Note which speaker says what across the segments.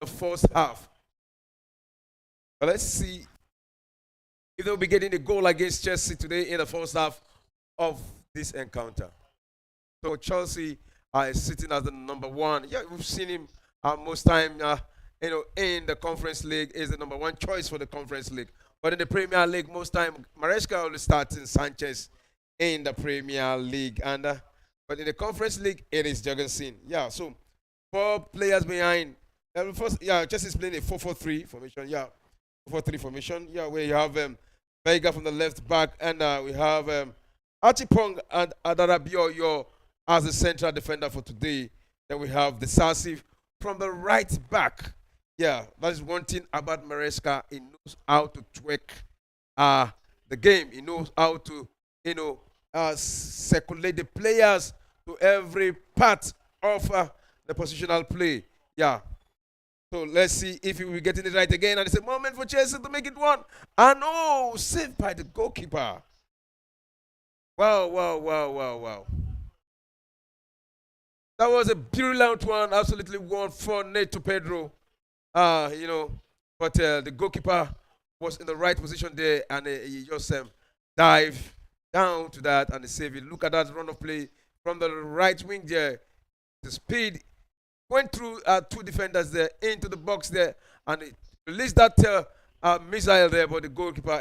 Speaker 1: the first half. But let's see if they'll be getting a goal against Chelsea today in the first half of this encounter. So Chelsea is sitting as the number one. Yeah, we've seen him most time. In the Conference League is the number one choice for the Conference League. But in the Premier League, most time Maresca always starts in Sanchez in the Premier League, and but in the Conference League it is Jorgensen. Yeah, so four players behind. First, yeah, Chelsea is playing a 4-4-3 formation. Yeah, 4-4-3 formation. Yeah, where you have Vega from the left back, and we have Achipong and Adarabioyo as the central defender for today. Then we have Decisive from the right back. Yeah, that is one thing about Maresca. He knows how to tweak the game. He knows how to, circulate the players to every part of the positional play. Yeah. So let's see if he will be getting it right again. And it's a moment for Chelsea to make it one. And oh, saved by the goalkeeper. Wow, wow, wow, wow, wow. That was a brilliant one. Absolutely one for Neto Pedro. But the goalkeeper was in the right position there, and he just dived down to that and save it. Look at that run of play from the right wing there. The speed went through two defenders there into the box there, and it released that missile there. But the goalkeeper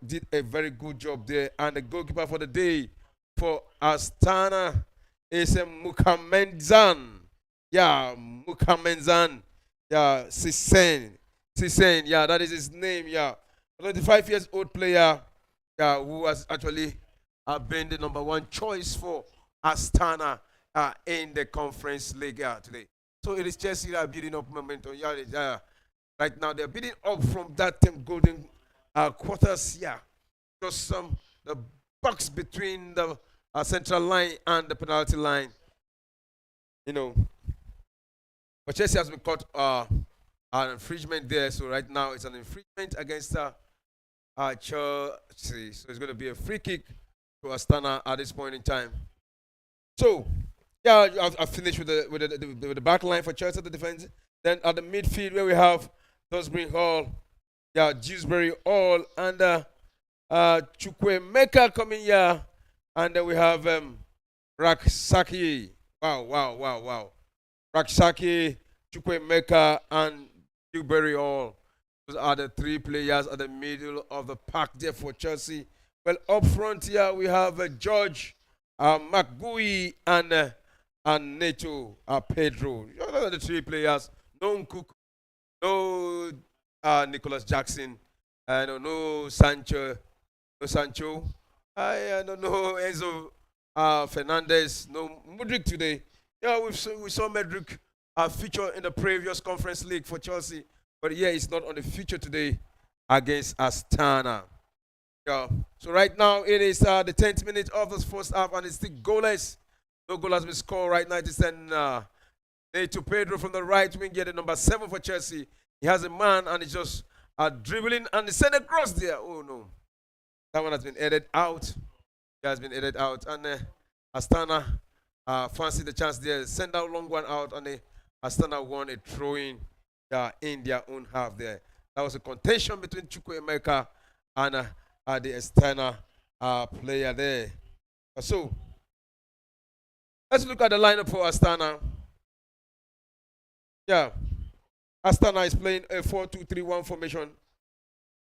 Speaker 1: did a very good job there, and the goalkeeper for the day for Astana is Mukamenzan. Yeah, Mukamenzan. Yeah, Sisen. Yeah, that is his name. Yeah, 25 years old player. Yeah, who has actually been the number one choice for Astana in the Conference League today. So it is Chelsea that are building up momentum. Yeah, right now they're building up from that golden quarters. Yeah, just the box between the central line and the penalty line. But Chelsea has been caught an infringement there. So right now it's an infringement against Chelsea. So it's going to be a free kick to Astana at this point in time. So yeah, I've finished with the back line for Chelsea, the defense. Then at the midfield where we have Dewsbury Hall, yeah, Dewsbury Hall, and Chukwemeka coming here, and then we have Raksaki. Wow. Raksaki, Chukwemeka, and Dewsbury Hall. Those are the three players at the middle of the park there for Chelsea. Well, up front here we have George McGui and Neto Pedro. Those are the three players. No Nkuku, no Nicholas Jackson, no Sancho, I don't know Enzo Fernandez, no Mudrik today. Yeah, we saw Mudrik feature in the previous Conference League for Chelsea, but yeah, it's not on the feature today against Astana. Yeah. So right now it is the 10th minute of the first half, and it's still goalless. No goal has been scored right now. It's Neto Pedro from the right wing, the number 7 for Chelsea. He has a man and he's just dribbling and he sent across there. Oh no, that one has been headed out. It has been headed out, and Astana fancy the chance there. Send that long one out, and Astana won a throw-in in their own half there. That was a contention between Chukwuemeka and the Astana player there. So let's look at the lineup for Astana. Yeah, Astana is playing a 4-2-3-1 formation.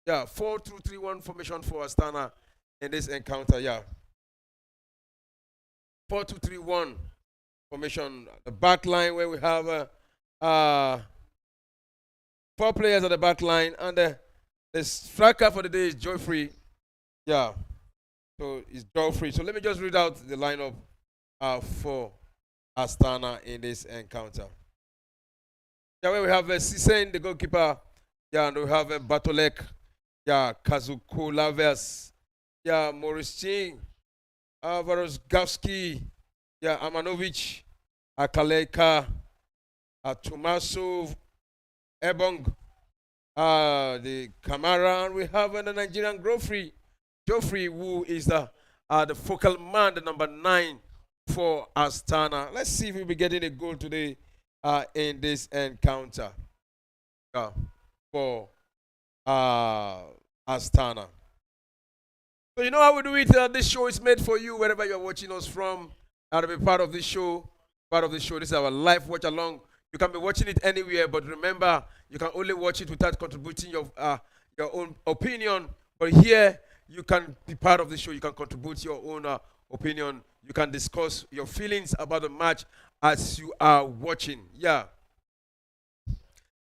Speaker 1: Yeah, 4-2-3-1 formation for Astana in this encounter. Yeah, 4-2-3-1 formation. The back line where we have 4 players at the back line, and the striker for the day is Joffrey. Yeah, so it's Joffrey. So let me just read out the lineup for Astana in this encounter. Yeah, where we have Sisen, the goalkeeper. Yeah, and we have Batolek. Yeah, Kazuko Laves. Yeah, Maurice Ching. Varosgavsky. Yeah, Amanovic. Akaleka. Tomasov. Ebong. The Kamara. And we have the Nigerian Joffrey, who is the focal man, the number 9 for Astana. Let's see if we'll be getting a goal today in this encounter uh, for uh, Astana. So you know how we do it. This show is made for you wherever you're watching us from. To be part of this show. Part of the show. This is our live watch along. You can be watching it anywhere, but remember, you can only watch it without contributing your own opinion. But here, you can be part of the show. You can contribute your own opinion. You can discuss your feelings about the match as you are watching. Yeah.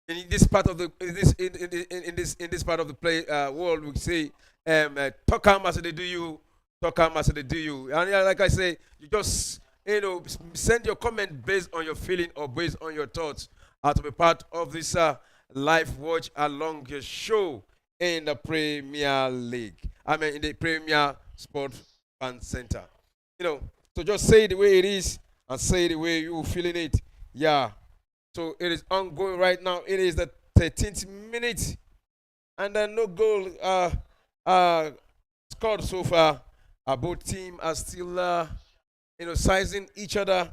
Speaker 1: In this part of the in this part of the play world, we say talk calm as they do you, talk calm as they do you. And yeah, like I say, you just send your comment based on your feeling or based on your thoughts to be part of this live watch along your show in the Premier League. I mean in the Premier Sport Fan Center. You know, so just say it the way it is and say it the way you feeling it. Yeah. So it is ongoing right now. It is the 13th minute, and then no goal uh, scored so far. Both teams are still sizing each other.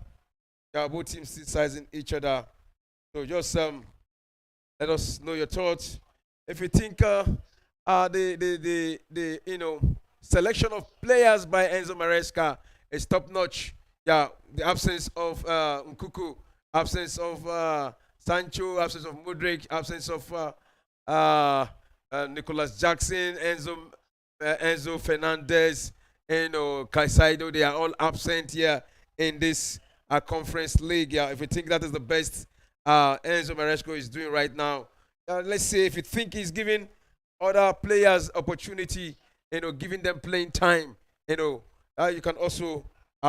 Speaker 1: Yeah, both teams still sizing each other. So just let us know your thoughts. If you think the selection of players by Enzo Maresca is top notch. Yeah, the absence of Nkuku, absence of Sancho, absence of Mudrik, absence of Nicholas Jackson, Enzo Fernandez, Caicedo. They are all absent here in this conference league. Yeah, if you think that is the best Enzo Maresco is doing right now, let's say if you think he's giving other players opportunity, giving them playing time, you can also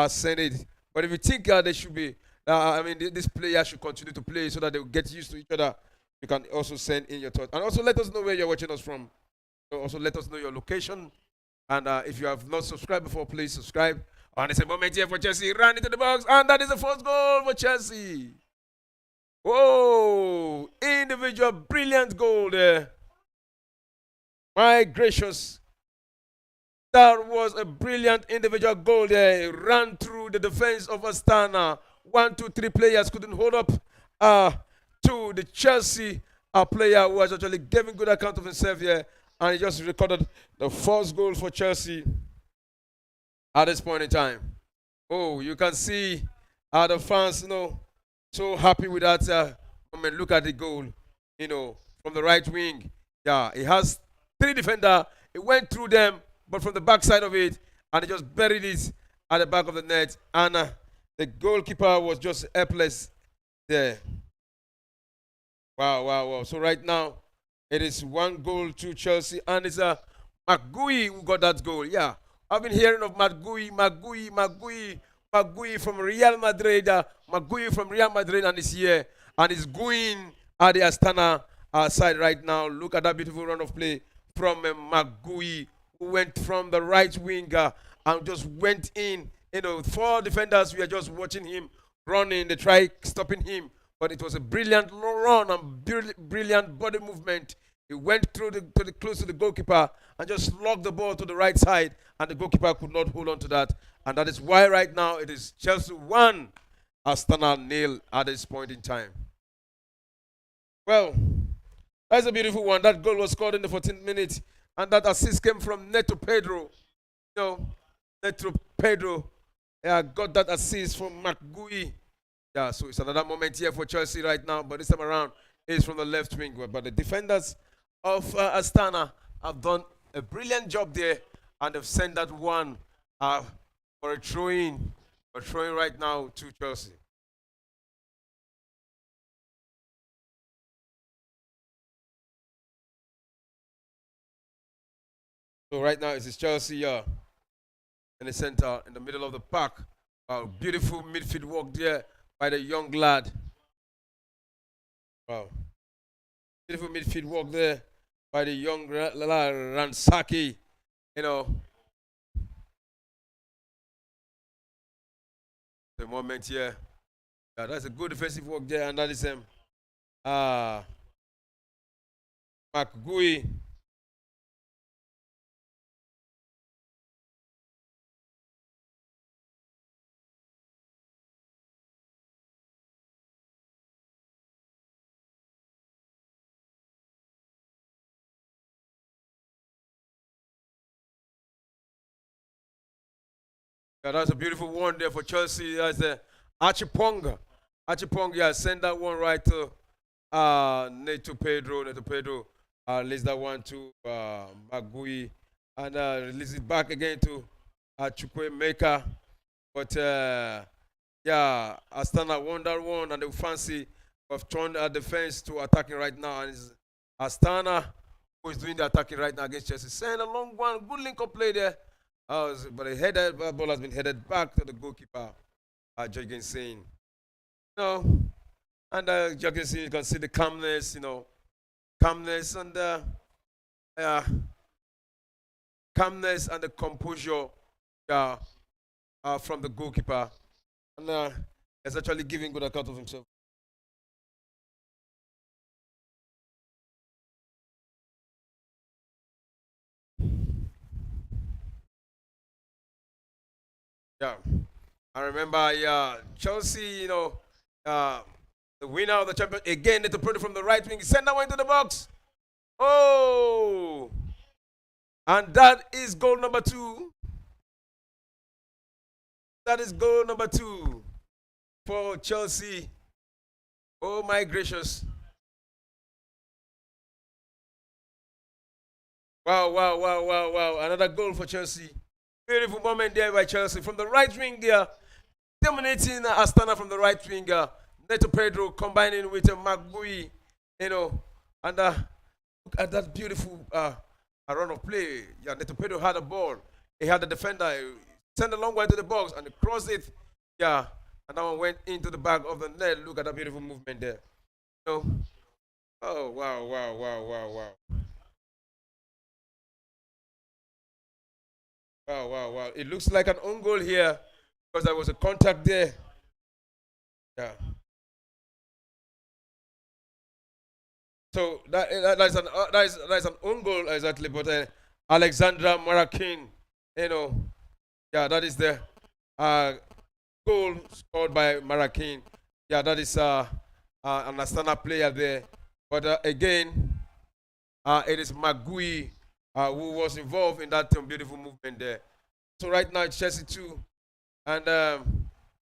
Speaker 1: send it. But if you think they should be, this player should continue to play so that they will get used to each other, you can also send in your thoughts. And also let us know where you're watching us from. So also let us know your location. And if you have not subscribed before, please subscribe. And it's a moment here for Chelsea. Run into the box. And that is the first goal for Chelsea. Whoa! Individual brilliant goal there. My gracious. That was a brilliant individual goal there. He ran through the defense of Astana. 1, 2, 3 players couldn't hold up to the Chelsea player who was actually giving good account of himself here. And he just recorded the first goal for Chelsea at this point in time. Oh, you can see the fans, so happy with that. Look at the goal, from the right wing. Yeah, he has 3 defenders. He went through them, but from the backside of it, and he just buried it at the back of the net. And the goalkeeper was just helpless there. Wow, wow, wow. So right now, it is 1 goal to Chelsea, and it's McGui who got that goal. Yeah, I've been hearing of McGui from Real Madrid. McGui from Real Madrid, and he's here, and he's going at the Astana side right now. Look at that beautiful run of play from McGui, who went from the right winger and just went in. 4 defenders, we are just watching him running. They try stopping him, but it was a brilliant run and brilliant body movement. He went through close to the goalkeeper and just locked the ball to the right side, and the goalkeeper could not hold on to that. And that is why right now it is Chelsea 1, Astana 0 at this point in time. Well, that's a beautiful one. That goal was scored in the 14th minute, and that assist came from Neto Pedro. Neto Pedro got that assist from McGui. Yeah, so it's another moment here for Chelsea right now, but this time around it's from the left wing. But the defenders of Astana have done a brilliant job there, and they've sent that one for a throw-in right now to Chelsea. So right now it's Chelsea in the center, in the middle of the park. Beautiful midfield work there by the young lad. Wow. Beautiful midfield work there by the young lad Ransaki. The moment here. Yeah, that's a good defensive work there, and that is McGui. Yeah, that's a beautiful one there for Chelsea. That's the Archiponga. Archiponga, yeah, send that one right to Neto Pedro. Neto Pedro release that one to Magui and release it back again to Chukwe Maker. But yeah, Astana won that one and they fancy have turned our defense to attacking right now. And it's Astana who is doing the attacking right now against Chelsea. Send a long one, good link up play there. But the headed ball has been headed back to the goalkeeper, Jorgensen. No, and Jorgensen, you can see the calmness, calmness and uh, calmness and the composure uh, from the goalkeeper. And he's actually giving good account of himself. Yeah. I remember, yeah, Chelsea, uh, the winner of the champion again, to put it from the right wing, send that one into the box. Oh, and that is goal number 2. That is goal number 2 for Chelsea. Oh my gracious! Wow, wow, wow, wow, wow! Another goal for Chelsea. Beautiful moment there by Chelsea from the right wing there, dominating Astana from the right winger. Neto Pedro combining with Magui, and look at that beautiful run of play. Yeah, Neto Pedro had a ball. He had the defender. He sent a long way to the box and he crossed it. Yeah, and that one went into the back of the net. Look at that beautiful movement there. You know? Oh, wow, wow, wow, wow, wow. Wow, wow, wow. It looks like an own goal here because there was a contact there. Yeah. So that's an own goal exactly, but Alexandra Marakin, you know, yeah, that is the uh, goal scored by Marakin. Yeah, that is an Astana player there. But again, it is Magui who was involved in that beautiful movement there. So right now it's Chelsea 2 and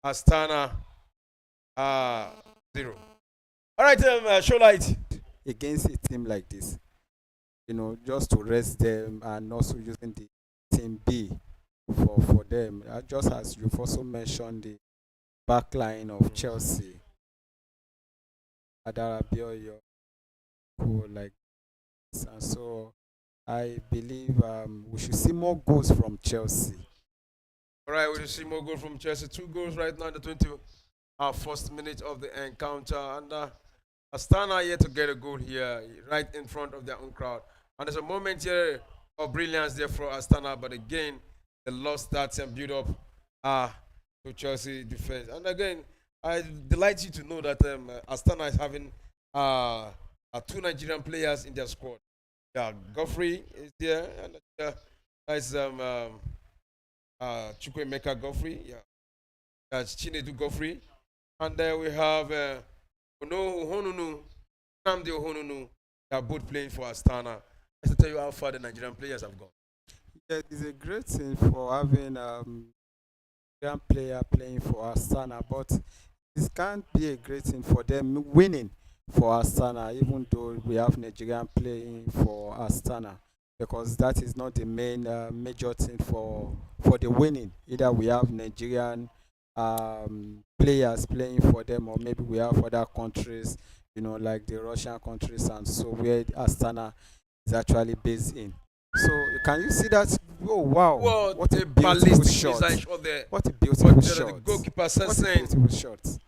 Speaker 1: Astana uh, 0. All right, show light.
Speaker 2: Against a team like this, just to rest them and also using the team B for them. Just as you've also mentioned the back line of Chelsea, Adara Bioyo, who like this. And so I believe we should see more goals from Chelsea.
Speaker 1: All right, we see more goals from Chelsea. 2 goals right now in the 21st minute of the encounter. And Astana yet to get a goal here, right in front of their own crowd. And there's a moment here of brilliance there for Astana, but again, they lost that and build up to Chelsea defense. And again, I delight you to know that Astana is having 2 Nigerian players in their squad. Yeah, Godfrey is there, and that's Chukwemeka Godfrey. Yeah, that's Chinedu Godfrey, and then we have Ono Honunu, Namdi Honunu. They are both playing for Astana. Let's tell you how far the Nigerian players have gone.
Speaker 2: Yeah, it's a great thing for having young player playing for Astana, but it can't be a great thing for them winning for Astana, even though we have Nigerian playing for Astana, because that is not the main major thing for the winning. Either we have Nigerian players playing for them, or maybe we have other countries, like the Russian countries, and so where Astana is actually based in. So can you see that? Oh wow!
Speaker 1: What a
Speaker 2: beautiful
Speaker 1: ballistic
Speaker 2: shot!
Speaker 1: missile shot there.
Speaker 2: What a beautiful
Speaker 1: But
Speaker 2: shot!
Speaker 1: the goalkeeper says
Speaker 2: What a
Speaker 1: saying,
Speaker 2: beautiful shot!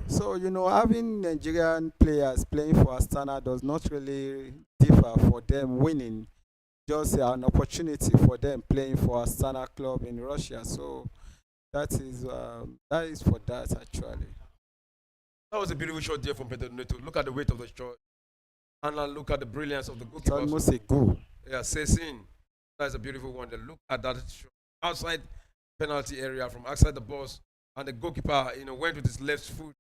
Speaker 2: So having Nigerian players playing for Astana does not really differ for them winning. Just an opportunity for them playing for Astana club in Russia. So that is for that actually.
Speaker 1: that was a beautiful shot there from Pedro Neto. Look at the weight of the shot. And look at the brilliance of the
Speaker 2: It's
Speaker 1: goalkeeper.
Speaker 2: almost a goal.
Speaker 1: Yeah, Cecin. That's a beautiful one. They look at that shot outside penalty area from outside the box. And the goalkeeper, went with his left foot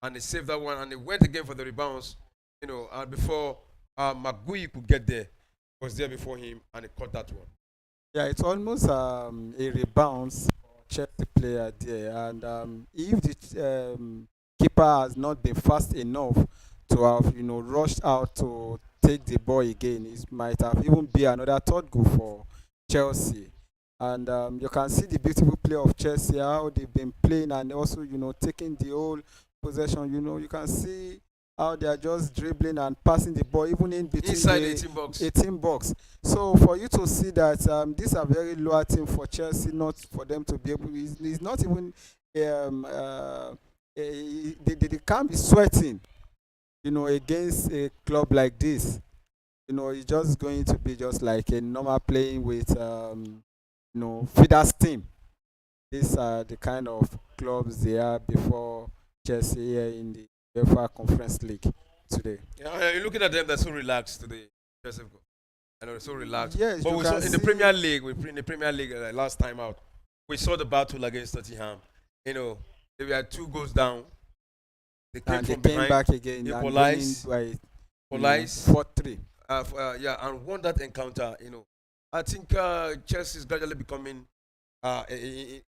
Speaker 1: and he saved that one. And he went again for the rebounds, and before Magui could get there, was there before him and he caught that one.
Speaker 2: Yeah, it's almost a rebound Chelsea player there, and if the keeper has not been fast enough to have rushed out to take the ball again, it might have even be another third goal for Chelsea. And you can see the beautiful play of Chelsea, how they've been playing, and also taking the whole possession. You can see how they are just dribbling and passing the ball even in between
Speaker 1: Inside
Speaker 2: the
Speaker 1: 18 box.
Speaker 2: 18 box. So for you to see that these are very lower team for Chelsea, not for them to be able, it's not even they can't be sweating, against a club like this. It's just going to be just like a normal playing with feeders team. These are the kind of clubs they are before Chelsea here in the UEFA Conference League today.
Speaker 1: Yeah, you're looking at them, they're so relaxed today. Joseph, I know they're so relaxed.
Speaker 2: Yes,
Speaker 1: But
Speaker 2: you
Speaker 1: we saw
Speaker 2: can
Speaker 1: in the
Speaker 2: see.
Speaker 1: Premier League, in the Premier League last time out, we saw the battle against Tottenham. They were 2 goals down. They came
Speaker 2: And they
Speaker 1: from
Speaker 2: came
Speaker 1: behind,
Speaker 2: back again and winning
Speaker 1: equalized,
Speaker 2: by
Speaker 1: equalized,
Speaker 2: 4-3.
Speaker 1: yeah, and won that encounter. I think Chelsea is gradually becoming a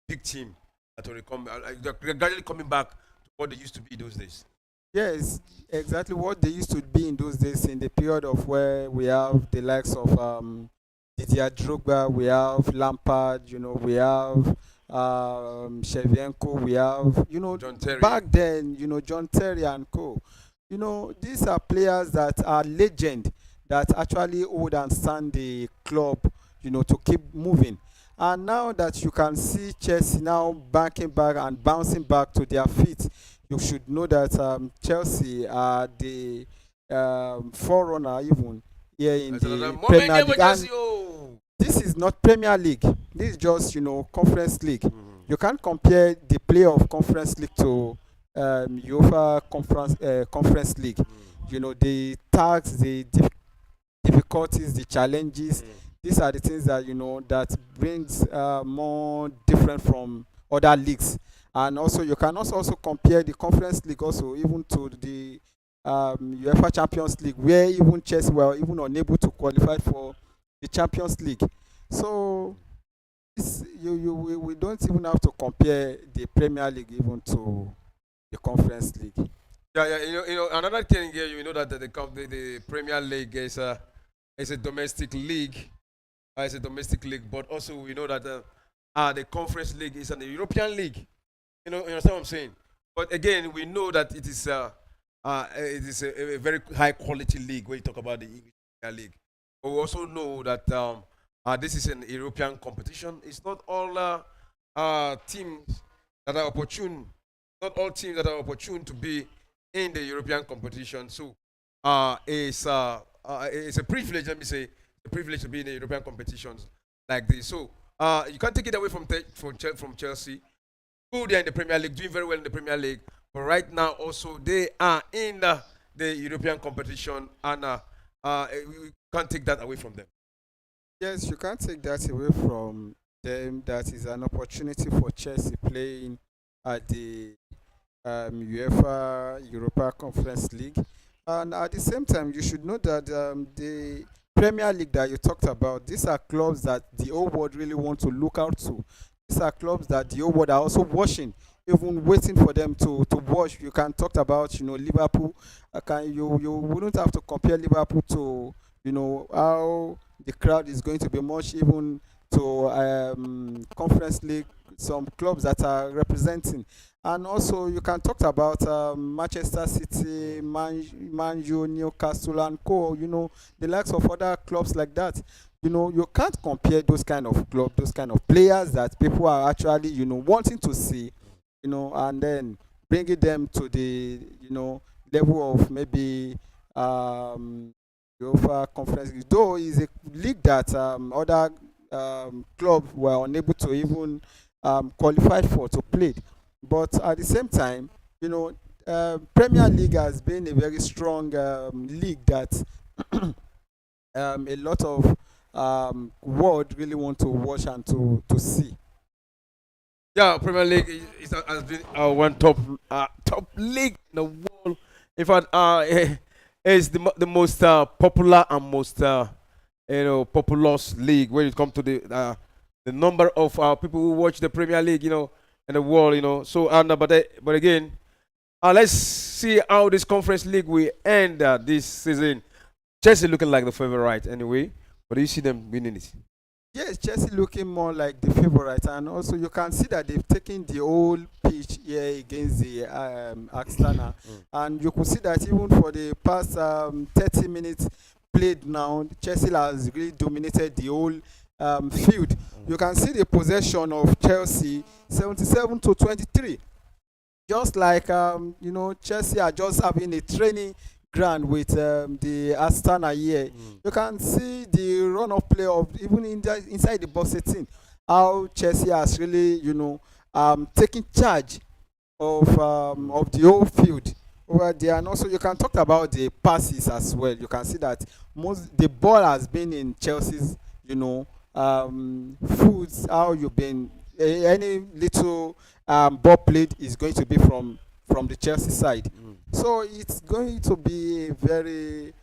Speaker 1: big team that will come. They're gradually coming back to what they used to be those days.
Speaker 2: Yes, exactly what they used to be in those days, in the period of where we have the likes of Didier Drogba, we have Lampard, we have Shevchenko, we have
Speaker 1: John Terry.
Speaker 2: back then, John Terry and co. These are players that are legend, that actually hold and stand the club, to keep moving. And now that you can see Chelsea now banking back and bouncing back to their feet, you should know that Chelsea are the forerunner even here in
Speaker 1: That's another
Speaker 2: the
Speaker 1: moment
Speaker 2: Premier
Speaker 1: game with
Speaker 2: League. And
Speaker 1: Chelsea. Oh.
Speaker 2: this is not Premier League. This is just Conference League.
Speaker 1: Mhm.
Speaker 2: You can't compare the play of Conference League to UEFA Conference League.
Speaker 1: Mm.
Speaker 2: The tasks, the difficulties, the challenges.
Speaker 1: Mm.
Speaker 2: These are the things that that brings more different from other leagues. And also you can also compare the Conference League also even to the UEFA Champions League, where even Chelsea were even unable to qualify for the Champions League. So we don't even have to compare the Premier League even to the Conference League.
Speaker 1: Yeah, yeah. Another thing here, that the Premier League is a domestic league. It's a domestic league, but also we know that the Conference League is an European league. You understand what I'm saying? But again, we know that it is a very high quality league when you talk about the English Premier League. But we also know that this is an European competition. It's not all teams that are opportune. Not all teams that are opportune to be in the European competition. So it's a privilege. Let me say, a privilege to be in the European competitions like this. So you can't take it away from Chelsea, who they are in the Premier League, doing very well in the Premier League. But right now, also they are in the European competition, and we can't take that away from them.
Speaker 2: Yes, you can't take that away from them. That is an opportunity for Chelsea playing at the UEFA Europa Conference League. And at the same time, you should know that the Premier League that you talked about, these are clubs that the whole world really want to look out to. These are clubs that the whole world are also watching, even waiting for them to watch. You can talk about, Liverpool. You wouldn't have to compare Liverpool to, how the crowd is going to be much even to Conference League, some clubs that are representing. And also you can talk about Manchester City, Man U, Newcastle and co. The likes of other clubs like that. You can't compare those kind of clubs, those kind of players that people are actually wanting to see, and then bringing them to the level of maybe UEFA Conference League. Though is a league that other clubs were unable to even qualify for to play. But at the same time, Premier League has been a very strong league that a lot of world really want to watch and to see.
Speaker 1: Yeah, Premier League has been one top league in the world. In fact, it's the most popular and most populous league when it comes to the number of people who watch the Premier League, in the world, So, and but again, let's see how this Conference League will end this season. Chelsea looking like the favorite anyway, but do you see them winning it?
Speaker 2: Yes, Chelsea looking more like the favorite, and also you can see that they've taken the whole pitch here against the Astana, and you could see that even for the past 30 minutes played now, Chelsea has really dominated the whole field. You can see the possession of Chelsea 77 to 23. Just like Chelsea are just having a training ground with the Astana here. You can see the run of play of even inside the box 18, how Chelsea has really taken charge of the whole field over there. And also you can talk about the passes as well. You can see that most the ball has been in Chelsea's foods. How you've been any little ball played is going to be from the Chelsea side. So it's going to be a very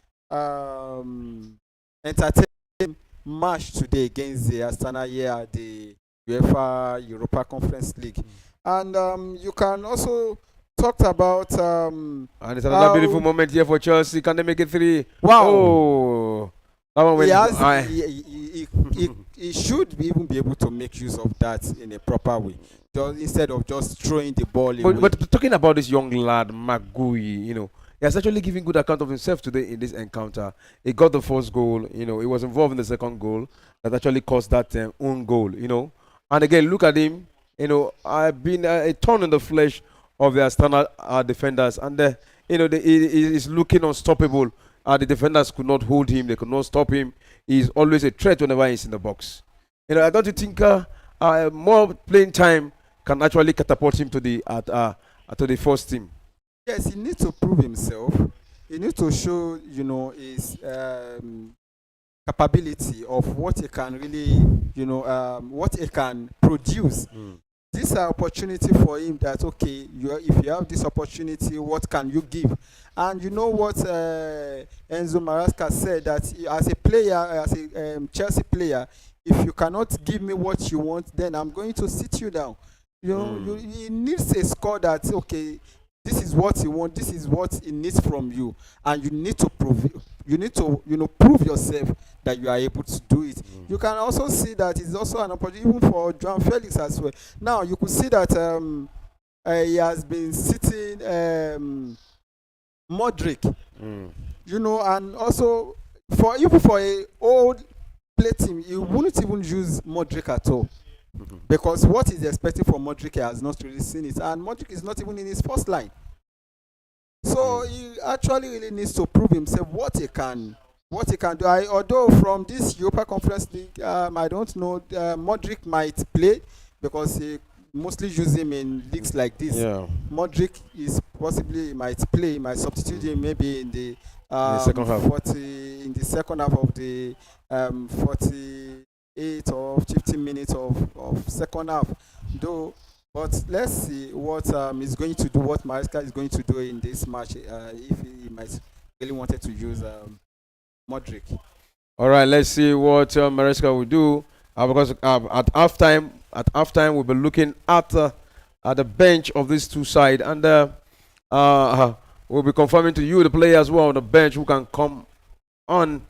Speaker 2: entertaining match today against the Astana here at the UEFA Europa Conference League. And you can also talk about
Speaker 1: and it's another beautiful moment here for Chelsea. Can they make it 3?
Speaker 2: Wow.
Speaker 1: Oh, that one went.
Speaker 2: He should even be able to make use of that in a proper way, instead of just throwing the ball away.
Speaker 1: But talking about this young lad, Magui, he has actually given good account of himself today in this encounter. He got the first goal, he was involved in the second goal that actually caused that own goal, And again, look at him, I've been a thorn in the flesh of the Astana defenders, and he is looking unstoppable. The defenders could not hold him, they could not stop him. He's always a threat whenever he's in the box. I don't think more playing time can actually catapult him to the first team.
Speaker 2: Yes, he needs to prove himself. He needs to show, his capability of what he can really, what he can produce. This is an opportunity for him that, okay, if you have this opportunity, what can you give? And you know what Enzo Maresca said, that as a player, as a Chelsea player, if you cannot give me what you want, then I'm going to sit you down. He needs a score that, okay, this is what he wants, this is what he needs from you, and you need to prove it. You need to prove yourself that you are able to do it. You can also see that it's also an opportunity even for João Felix as well. Now you could see that he has been sitting Modric, and also for a old play team, you wouldn't even use Modric at all. Because what he's expecting from Modric, he has not really seen it, and Modric is not even in his first line. So he actually really needs to prove himself what he can do. Although from this Europa Conference League, I don't know, Modric might play because he mostly use him in leagues like this.
Speaker 1: Yeah.
Speaker 2: Modric might play, might substitute him maybe in the
Speaker 1: second half.
Speaker 2: in the second half of the 48 or 15 minutes of second half, though. But let's see what he's going to do, what Maresca is going to do in this match, if he might really wanted to use Modric.
Speaker 1: All right, let's see what Maresca will do. Because at halftime, we'll be looking at the bench of these two sides, and we'll be confirming to you the players who are on the bench who can come on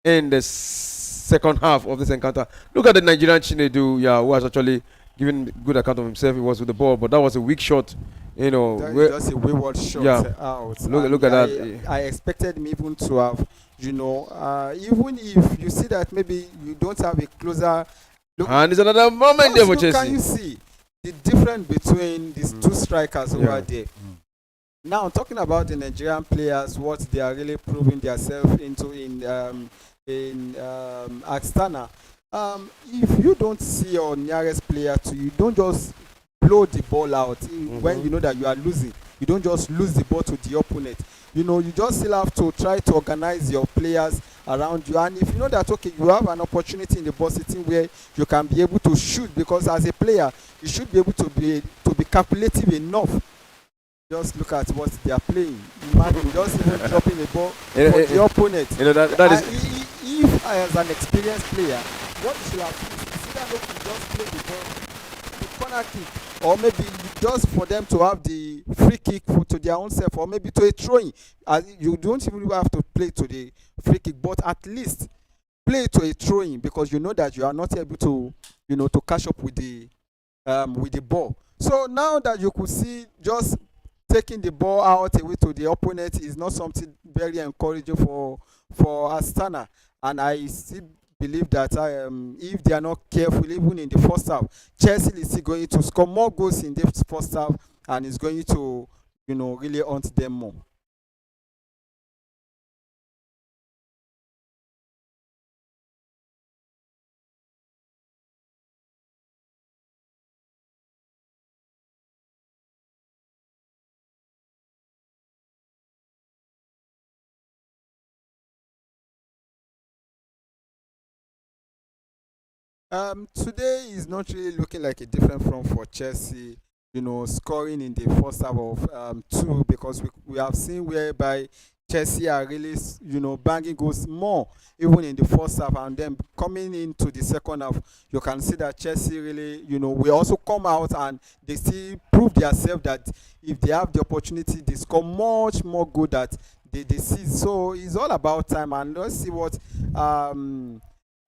Speaker 1: in the second half of this encounter. Look at the Nigerian Chinedu, who has actually given good account of himself. He was with the ball, but that was a weak shot.
Speaker 2: Just a wayward shot out.
Speaker 1: Look at that.
Speaker 2: I expected him even to have, even if you see that maybe you don't have a closer look.
Speaker 1: And it's another moment there for Chelsea.
Speaker 2: Can you see the difference between these two strikers over there? Now, talking about the Nigerian players, what they are really proving themselves into in Astana. If you don't see your nearest player to you, don't just blow the ball out when you know that you are losing. You don't just lose the ball to the opponent. You just still have to try to organize your players around you. And if you know that, okay, you have an opportunity in the ball sitting where you can be able to shoot, because as a player, you should be able to be calculative enough. Just look at what they are playing. Imagine just even dropping the ball for the opponent.
Speaker 1: That is.
Speaker 2: If as an experienced player, what you should have consider make you just play the ball, the corner kick, or maybe just for them to have the free kick to their own self, or maybe to a throwing. You don't even have to play to the free kick, but at least play to a throwing, because you know that you are not able to, to catch up with the ball. So now that you could see, just taking the ball out away to the opponent is not something very encouraging for Astana. And I still believe that if they are not careful, even in the first half, Chelsea is still going to score more goals in the first half, and is going to, really haunt them more. Today is not really looking like a different front for Chelsea, scoring in the first half of two, because we have seen whereby Chelsea are really, banging goals more, even in the first half, and then coming into the second half, you can see that Chelsea really, will also come out and they still prove themselves that if they have the opportunity, they score much more goal that they see. So it's all about time, and let's see what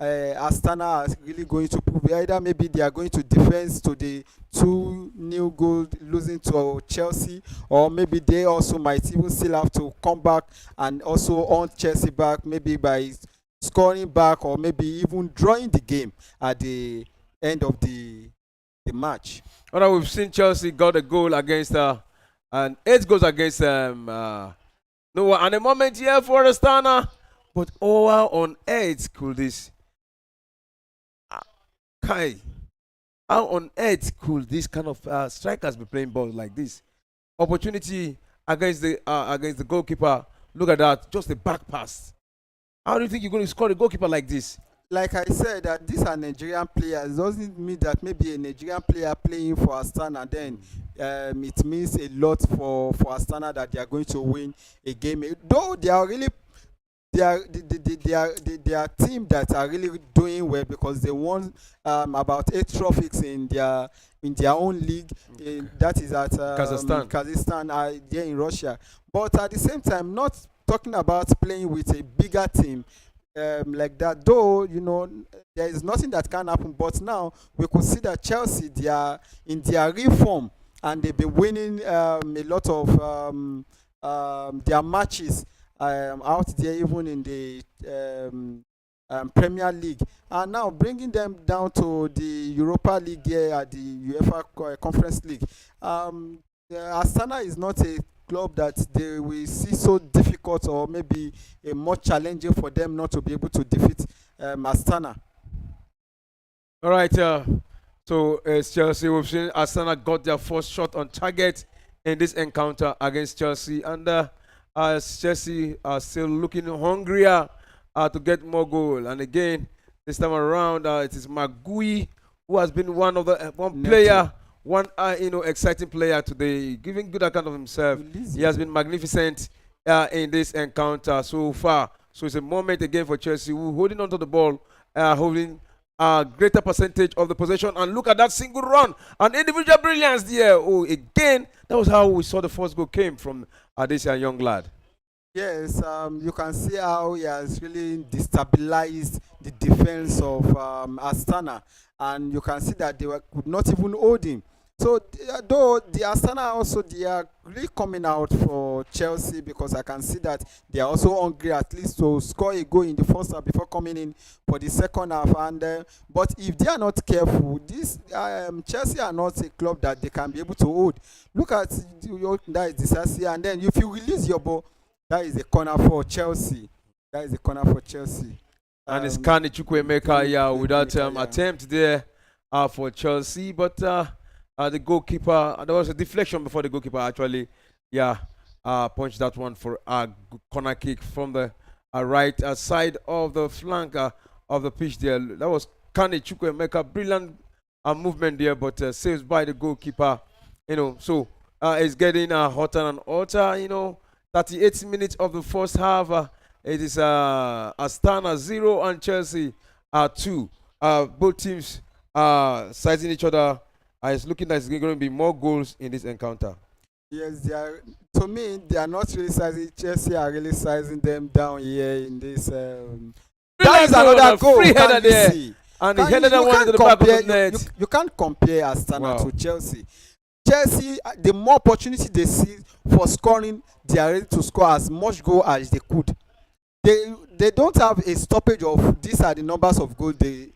Speaker 2: Astana are really going to prove. Either maybe they are going to defense to the two new goals losing to Chelsea, or maybe they also might even still have to come back and also on Chelsea back, maybe by scoring back, or maybe even drawing the game at the end of the match.
Speaker 1: All right, we've seen Chelsea got a goal against and 8 goals against no one. And a moment here for Astana, but how on earth could this? Kai, how on earth could this kind of strikers be playing ball like this? Opportunity against the goalkeeper. Look at that, just a back pass. How do you think you're going to score a goalkeeper like this?
Speaker 2: Like I said, that these are Nigerian players. Doesn't mean that maybe a Nigerian player playing for Astana, then it means a lot for Astana that they are going to win a game. Though they are really, they are team that are really doing well, because they won about 8 trophies in their own league. That is at Kazakhstan, there in Russia. But at the same time, not talking about playing with a bigger team like that. Though there is nothing that can happen. But now we could see that Chelsea, they are in their reform, and they've been winning a lot of their matches out there, even in the Premier League, and now bringing them down to the Europa League here at the UEFA Conference League. Astana is not a club that they will see so difficult, or maybe a more challenging for them not to be able to defeat Astana.
Speaker 1: All right, so it's Chelsea. We've seen Astana got their first shot on target in this encounter against Chelsea, and Chelsea are still looking hungrier to get more goal. And again, this time around, it is Magui who has been one of the one player, one exciting player today, giving good account of himself. He has been magnificent in this encounter so far. So it's a moment again for Chelsea, who holding onto the ball, holding a greater percentage of the possession. And look at that single run, an individual brilliance there. Oh, again, that was how we saw the first goal came from this young lad.
Speaker 2: Yes, you can see how he has really destabilized the defense of Astana, and you can see that could not even hold him. So though the Astana also, they are really coming out for Chelsea, because I can see that they are also hungry at least to score a goal in the first half before coming in for the second half. And but if they are not careful, this Chelsea are not a club that they can be able to hold. Look at that is decisive, and then if you release your ball, that is a corner for Chelsea. That is a corner for Chelsea.
Speaker 1: And it's Kani Chukwuemeka, yeah, with that attempt there for Chelsea. But the goalkeeper, there was a deflection before the goalkeeper actually, punched that one for a corner kick from the right side of the flank of the pitch there. That was Kani Chukwuemeka, brilliant movement there, but saved by the goalkeeper. So it's getting hotter and hotter. 38 minutes of the first half. It is Astana 0 and Chelsea 2. Both teams sizing each other. It's looking like it's going to be more goals in this encounter.
Speaker 2: Yes, they are. To me, they are not really sizing. Chelsea are really sizing them down here in this. That is another goal.
Speaker 1: Free header
Speaker 2: Can you
Speaker 1: there.
Speaker 2: see?
Speaker 1: And he
Speaker 2: Can
Speaker 1: headed
Speaker 2: you,
Speaker 1: that
Speaker 2: you
Speaker 1: one into
Speaker 2: can't
Speaker 1: the back of
Speaker 2: compare.
Speaker 1: the net.
Speaker 2: You can't compare Astana
Speaker 1: Wow.
Speaker 2: to Chelsea. Chelsea, the more opportunity they see for scoring, they are ready to score as much goal as they could. They don't have a stoppage of these are the numbers of goals they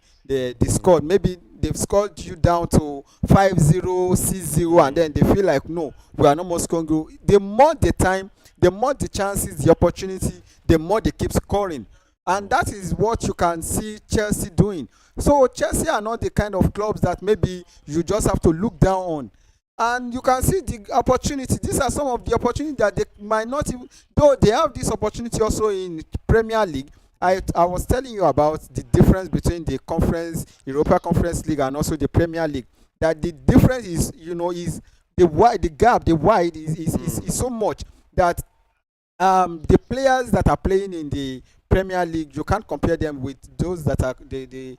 Speaker 2: scored. Maybe they've scored you down to 5-0, 6-0, and then they feel like no, we are no more scoring goal. The more the time, the more the chances, the opportunity, the more they keep scoring. And that is what you can see Chelsea doing. So Chelsea are not the kind of clubs that maybe you just have to look down on. And you can see the opportunity. These are some of the opportunities that they might not even, though they have this opportunity also in Premier League. I was telling you about the difference between the conference, Europa Conference League, and also the Premier League. That the difference is, is the wide, the gap, the wide is so much that the players that are playing in the Premier League, you can't compare them with those that are the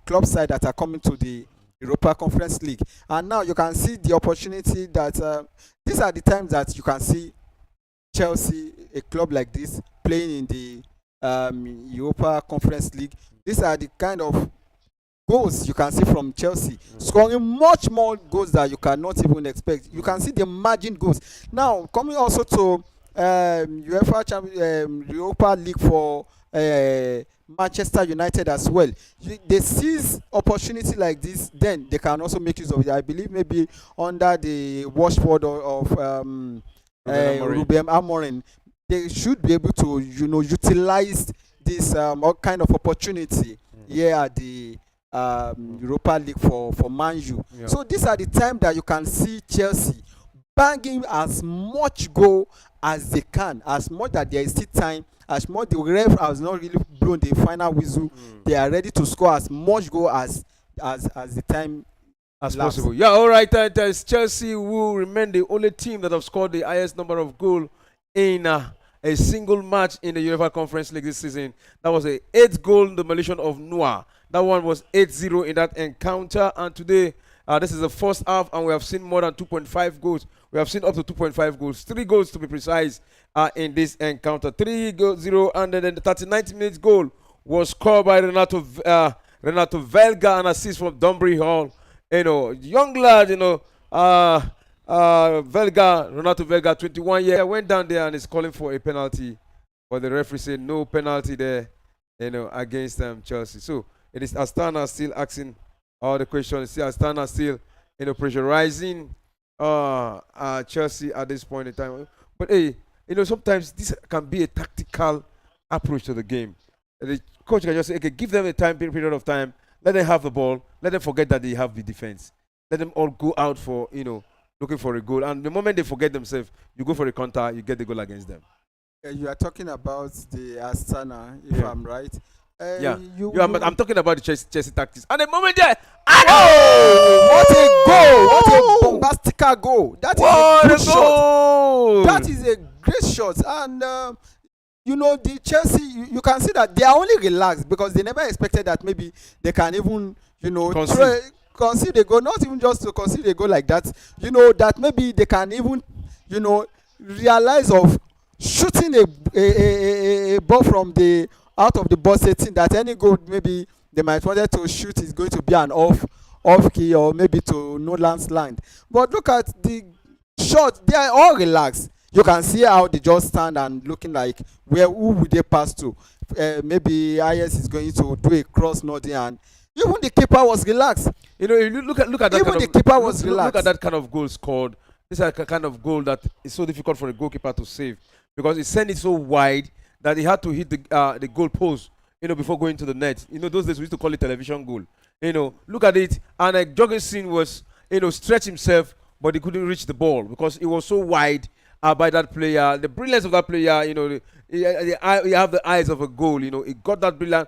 Speaker 2: club side that are coming to the Europa Conference League. And now you can see the opportunity that these are the times that you can see Chelsea, a club like this, playing in the Europa Conference League. These are the kind of goals you can see from Chelsea, scoring much more goals that you cannot even expect. You can see the margin goals. Now, coming also to Europa League for Manchester United as well. They seize opportunity like this, then they can also make use of it. I believe maybe under the watchword of Ruben Amorim, they should be able to utilize this all kind of opportunity here at the Europa League for Man U.
Speaker 1: Yeah.
Speaker 2: So these are the time that you can see Chelsea banging as much goal as they can, as much that there is still time, as much the ref has not really blown the final whistle. They are ready to score as much goal as the time
Speaker 1: as
Speaker 2: lasts.
Speaker 1: possible. Yeah, all right. There's Chelsea who remain the only team that have scored the highest number of goals in a single match in the UEFA Conference League this season. That was a 8-goal demolition of Noah. That one was 8-0 in that encounter. And today, this is the first half, and we have seen more than 2.5 goals. We have seen up to 2.5 goals, 3 goals to be precise, in this encounter. 3-0, and then the 39th minute goal was scored by Renato Velga, an assist from Dunbury Hall. Young lad, Renato Velga, 21 years, went down there and is calling for a penalty, but the referee said no penalty there, against Chelsea. So it is Astana still asking all the questions. See, Astana still, pressurizing Chelsea at this point in time. But hey, sometimes this can be a tactical approach to the game. The coach can just say, okay, give them a period of time, let them have the ball, let them forget that they have the defense, let them all go out for looking for a goal. And the moment they forget themselves, you go for a counter, you get the goal against them.
Speaker 2: You are talking about the Astana, if I'm right.
Speaker 1: I'm talking about the Chelsea tactics. And the moment there,
Speaker 2: what a goal! What a bombastical goal! That is a good shot. That is a great shot. And the Chelsea, you can see that they are only relaxed because they never expected that maybe they can even concede a goal, not even just to concede a goal like that. That maybe they can even realize of shooting a ball from the out of the box 18, that any goal maybe they might wanted to shoot is going to be an off key or maybe to no land's land. But look at the shot, they are all relaxed. You can see how they just stand and looking like who would they pass to. Maybe IS is going to do a cross nodding, and even the keeper was relaxed.
Speaker 1: You look at that.
Speaker 2: Even the keeper was relaxed.
Speaker 1: Look at that kind of goal scored. This is a kind of goal that is so difficult for a goalkeeper to save because he sent it so wide that he had to hit the goal post, before going to the net. Those days we used to call it television goal. Look at it, and Jorgensen was, stretch himself, but he couldn't reach the ball because it was so wide by that player. The brilliance of that player, you have the eyes of a goal. He got that brilliant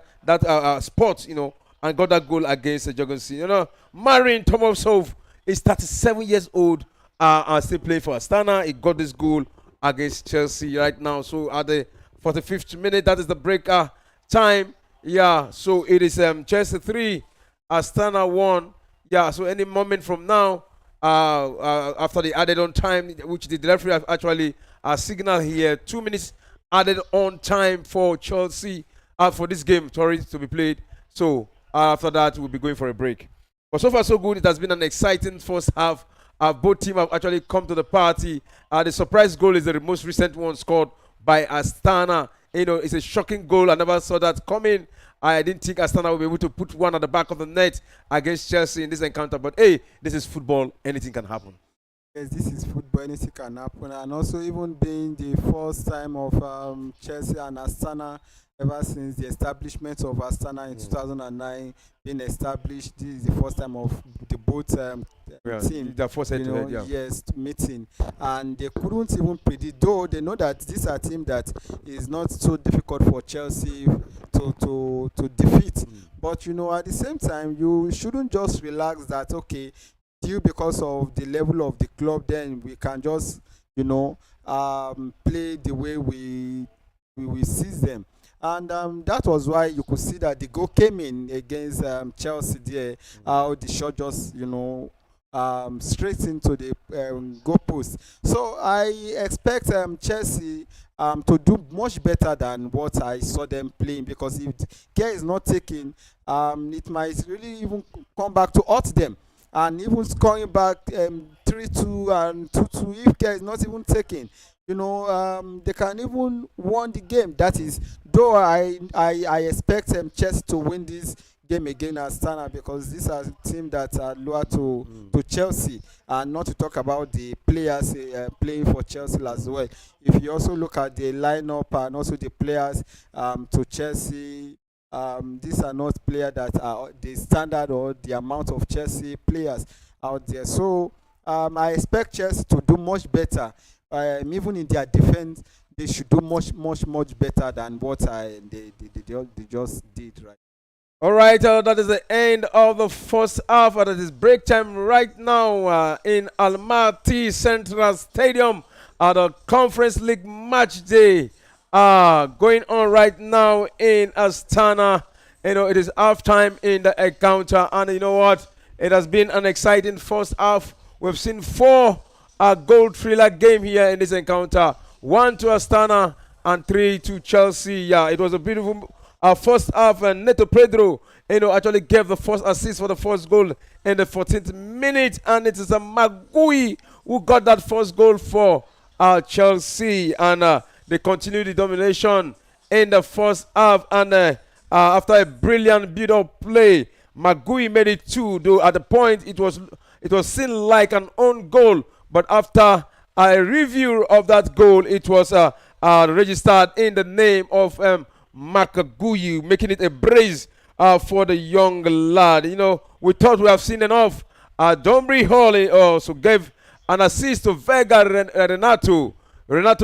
Speaker 1: spot, and got that goal against Jorgensen. Marin Tomasov is 37 years old, still playing for Astana. He got this goal against Chelsea right now. So at the 45th minute, that is the break time. Yeah, so it is Chelsea 3, Astana won. Yeah, so any moment from now, after the added on time, which the referee have actually signal here, 2 minutes added on time for Chelsea for this game, sorry, to be played. So after that, we'll be going for a break. But so far, so good. It has been an exciting first half. Both teams have actually come to the party. The surprise goal is the most recent one scored by Astana. It's a shocking goal. I never saw that coming. I didn't think Astana would be able to put one at the back of the net against Chelsea in this encounter. But hey, this is football. Anything can happen.
Speaker 2: Yes, this is football. Anything can happen, and also even being the first time of Chelsea and Astana ever since the establishment of Astana in 2009 being established. This is the first time of the both
Speaker 1: Yeah,
Speaker 2: team,
Speaker 1: the first head
Speaker 2: you
Speaker 1: to
Speaker 2: know,
Speaker 1: head. Yeah.
Speaker 2: yes, meeting, and they couldn't even predict. Though they know that this is a team that is not so difficult for Chelsea to defeat, but at the same time, you shouldn't just relax that okay, due because of the level of the club, then we can just play the way we seize them. And that was why you could see that the goal came in against Chelsea there. How the shot just straight into the goal post. So I expect Chelsea to do much better than what I saw them playing, because if care is not taken, it might really even come back to hurt them, and even scoring back 3-2 and 2-2 if care is not even taken. They can even won the game. That is, though I expect Chelsea to win this game against Astana, because these are team that are lower to Chelsea, and not to talk about the players playing for Chelsea as well. If you also look at the lineup and also the players to Chelsea, these are not players that are the standard or the amount of Chelsea players out there. So I expect Chelsea to do much better. Even in their defense, they should do much better than what they just did, right?
Speaker 1: All right, that is the end of the first half. That is break time right now in Almaty Central Stadium at the Conference League match day going on right now in Astana. It is half time in the encounter, and you know what? It has been an exciting first half. We've seen four goal thriller game here in this encounter. 1 to Astana and 3 to Chelsea. Yeah, it was a beautiful first half, and Neto Pedro, actually gave the first assist for the first goal in the 14th minute, and it is a Magui who got that first goal for Chelsea, and they continued the domination in the first half, and after a brilliant build-up play, Magui made it 2, though at the point it was seen like an own goal, but after a review of that goal, it was registered in the name of Makaguyu, making it a brace for the young lad. We thought we have seen enough. Domri Hall also gave an assist to Vega Renato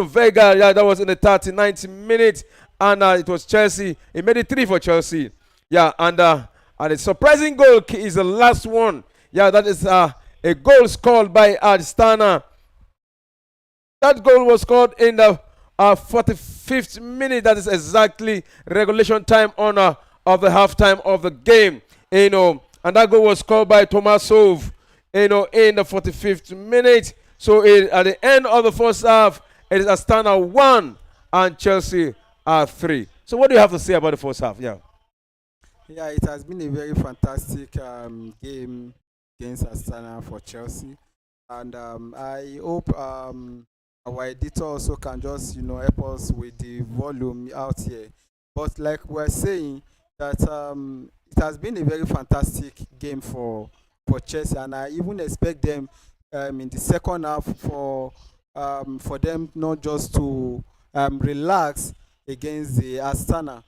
Speaker 1: Vega. Yeah, that was in the 39th minute, and it was Chelsea. He made it 3 for Chelsea. Yeah, and a surprising goal is the last one. Yeah, that is a goal scored by Astana. That goal was scored in the 45th minute. That is exactly regulation time on of the halftime of the game. And that goal was scored by Tomasov. In the 45th minute. So at the end of the first half, it is Astana 1 and Chelsea 3. So what do you have to say about the first half? Yeah.
Speaker 2: Yeah, it has been a very fantastic game against Astana for Chelsea, and I hope our editor also can just help us with the volume out here. But like we're saying that it has been a very fantastic game for Chelsea, and I even expect them in the second half for them not just to relax against the Astana.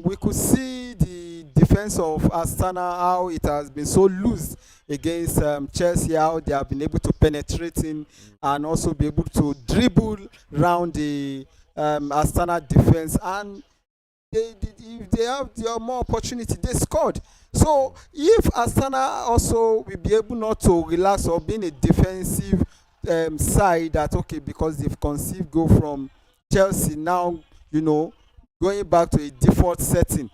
Speaker 2: We could see the defense of Astana, how it has been so loose against Chelsea, how they have been able to penetrate in and also be able to dribble around the Astana defense, and if they have more opportunity, they scored. So if Astana also will be able not to relax or being a defensive side, that okay, because they've conceived goal from Chelsea, now going back to a default setting,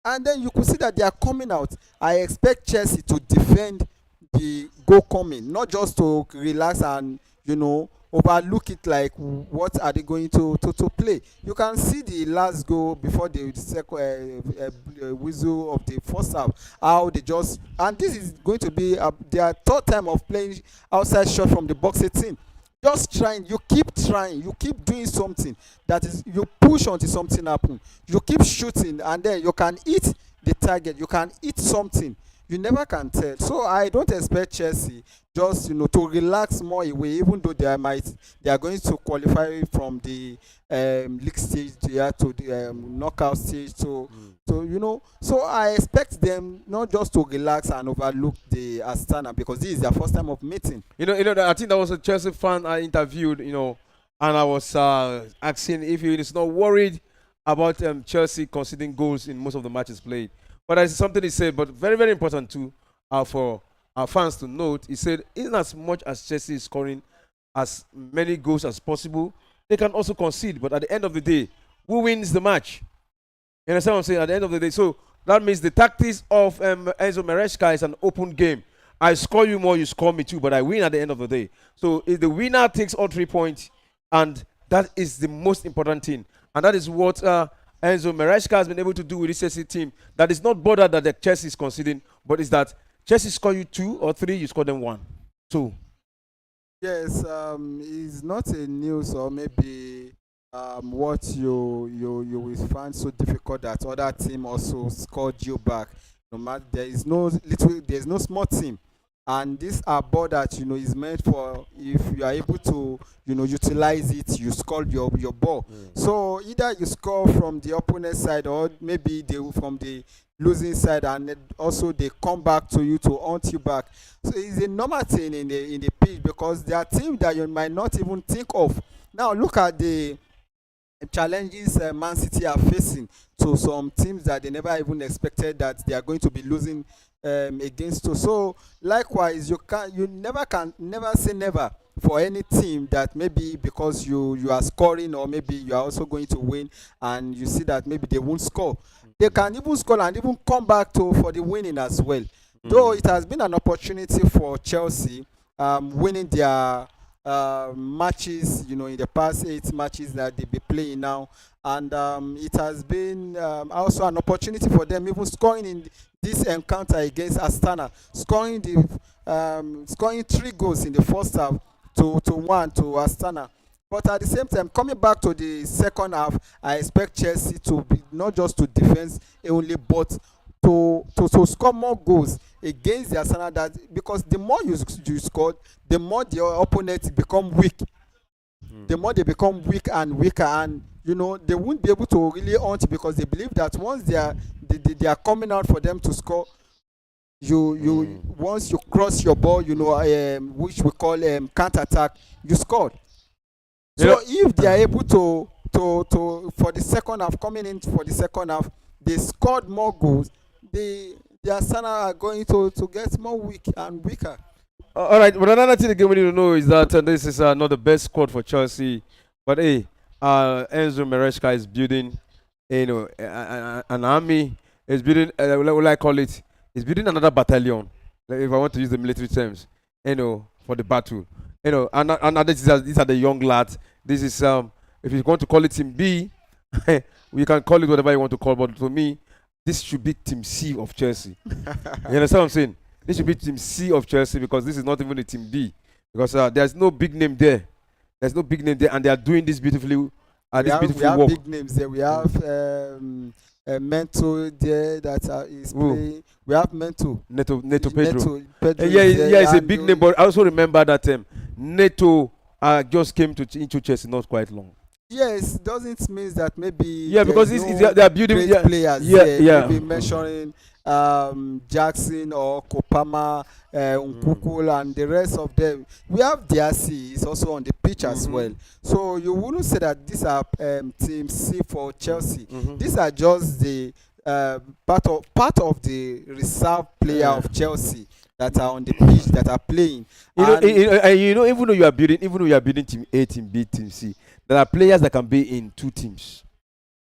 Speaker 2: and then you could see that they are coming out. I expect Chelsea to defend the goal coming, not just to relax and overlook it like what are they going to play. You can see the last goal before the second whistle of the first half, how they just, and this is going to be their third time of playing outside shot from the box 18. Just trying, you keep doing something, that is, you push until something happen, you keep shooting, and then you can hit the target, you can hit something, you never can tell. So I don't expect Chelsea just to relax more away, even though they are going to qualify from the league stage to the knockout stage. So I expect them not just to relax and overlook the Astana, because this is their first time of meeting.
Speaker 1: I think that was a Chelsea fan I interviewed, and I was asking if he is not worried about Chelsea conceding goals in most of the matches played. But that's something he said, but very, very important too, for our fans to note. He said, in as much as Chelsea is scoring as many goals as possible, they can also concede. But at the end of the day, who wins the match? You understand what I'm saying? At the end of the day, so that means the tactics of Enzo Maresca is an open game. I score you more, you score me too, but I win at the end of the day. So if the winner takes all 3 points, and that is the most important thing, and that is what Enzo Maresca has been able to do with this Chelsea team. That is not bothered that the Chelsea is conceding, but is that Chelsea score you 2 or 3, you score them 1, 2.
Speaker 2: Yes, it's not a news, or maybe what you will find so difficult that other team also scored you back. No matter, there's no small team, and this are ball that is meant for, if you are able to utilize it, you score your ball. So either you score from the opponent side, or maybe they from the losing side, and then also they come back to you to hunt you back. So it's a normal thing in the pitch, because there are teams that you might not even think of. Now look at the challenges Man City are facing to some teams that they never even expected that they are going to be losing against. So likewise, you never say never for any team, that maybe because you are scoring, or maybe you are also going to win, and you see that maybe they won't score, they can even score and even come back for the winning as well. Though it has been an opportunity for Chelsea winning their matches, in the past 8 matches that they be playing now, and it has been also an opportunity for them even scoring in this encounter against Astana, scoring 3 goals in the first half to 1 to Astana. But at the same time, coming back to the second half, I expect Chelsea to be not just to defense only, but to score more goals against the Arsenal. That because the more you score, the more the opponent become weak. The more they become weak and weaker, and they won't be able to really hunt, because they believe that once they are coming out for them to score, once you cross your ball, which we call counter attack, you scored. So if they are able to for the second half, coming in for the second half, they scored more goals, the Arsenal are going to get more weak and weaker.
Speaker 1: All right, but another thing again we need to know is that this is not the best squad for Chelsea, but hey, Enzo Maresca is building, an army. Is building, what will I call it? He's building another battalion, like, if I want to use the military terms, for the battle. And these are the young lads. This is if you want to call it Team B, you can call it whatever you want to call. But to me, this should be Team C of Chelsea. You understand what I'm saying? This should be Team C of Chelsea, because this is not even a Team B, because there's no big name there. There's no big name there, and they are doing this beautifully.
Speaker 2: We have
Speaker 1: work.
Speaker 2: big names there. We have Mento there that is playing. We have
Speaker 1: Neto Pedro.
Speaker 2: Pedro
Speaker 1: it's a big name, but I also remember that Neto just came into Chelsea not quite long.
Speaker 2: Yes, doesn't mean that maybe
Speaker 1: because they are building
Speaker 2: great players. Maybe mentioning Jackson or Kopama, Nkukul, and the rest of them. We have Diassi is also on the pitch as well. So you wouldn't say that these are Team C for Chelsea. These are just the part of the reserve player of Chelsea that are on the pitch, that are playing.
Speaker 1: Even though you are building Team A, Team B, Team C, there are players that can be in 2 teams.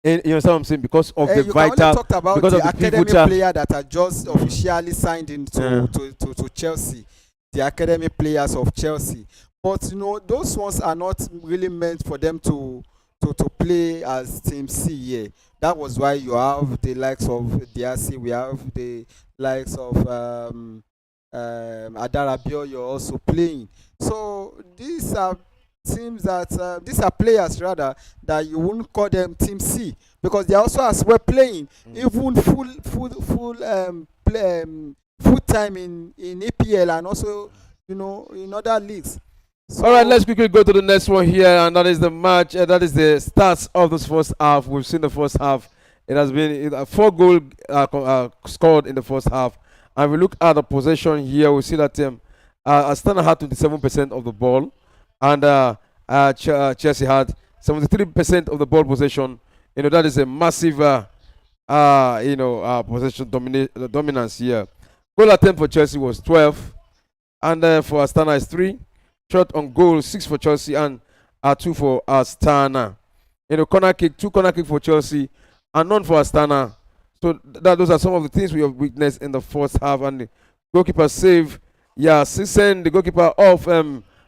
Speaker 1: And you understand what I'm saying? Because of the
Speaker 2: You can only
Speaker 1: vital,
Speaker 2: talk about
Speaker 1: because
Speaker 2: the
Speaker 1: of the
Speaker 2: academy
Speaker 1: pivotal.
Speaker 2: player that are just officially signed into to Chelsea, the academy players of Chelsea. But those ones are not really meant for them to play as Team C here. That was why you have the likes of DRC, we have the likes of Adarabio, you're also playing. So these are teams that these are players rather that you wouldn't call them Team C because they are also as well playing even full time in EPL and also in other leagues. So,
Speaker 1: All right, let's quickly go to the next one here, and that is the match. That is the stats of this first half. We've seen the first half. It has been 4 goal scored in the first half. And we look at the possession here. We see that Astana had 27% of the ball, and Chelsea had 73% of the ball possession. That is a massive, possession dominance here. Goal attempt for Chelsea was 12, and for Astana is 3. Shot on goal 6 for Chelsea and 2 for Astana. Corner kick, 2 corner kick for Chelsea and none for Astana. So those are some of the things we have witnessed in the first half. And the goalkeeper save, Sisen, the goalkeeper of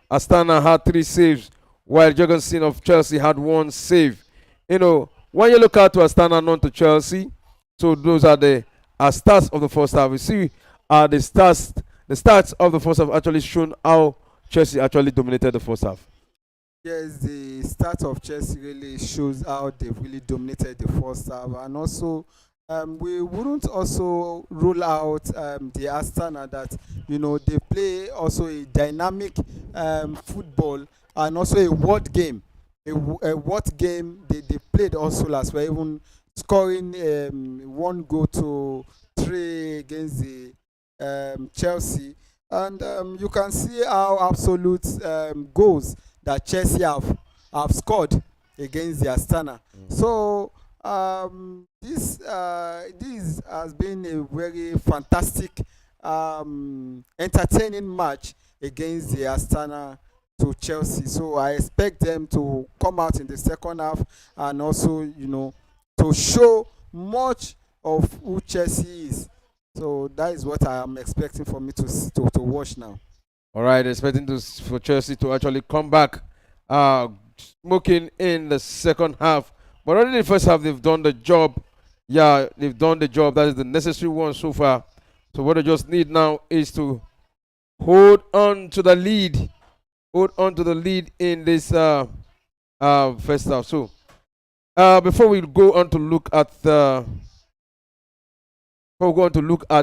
Speaker 1: Astana had 3 saves, while Jorgensen of Chelsea had 1 save. When you look out to Astana, none to Chelsea. So those are the stats of the first half. We see the stats of the first half actually shown how Chelsea actually dominated the first half.
Speaker 2: Yes, the start of Chelsea really shows how they really dominated the first half, and also we wouldn't also rule out the Astana that they play also a dynamic football and also a word game. A word game they played also as well, even scoring 1 goal to 3 against the Chelsea. And you can see how absolute goals that Chelsea have scored against the Astana. So this has been a very fantastic, entertaining match against the Astana to Chelsea. So I expect them to come out in the second half and also to show much of who Chelsea is. So that is what I am expecting for me to watch now.
Speaker 1: All right, expecting for Chelsea to actually come back smoking in the second half. But already in the first half, they've done the job. Yeah, they've done the job. That is the necessary one so far. So what they just need now is to hold on to the lead. Hold on to the lead in this first half. So before we go on to look at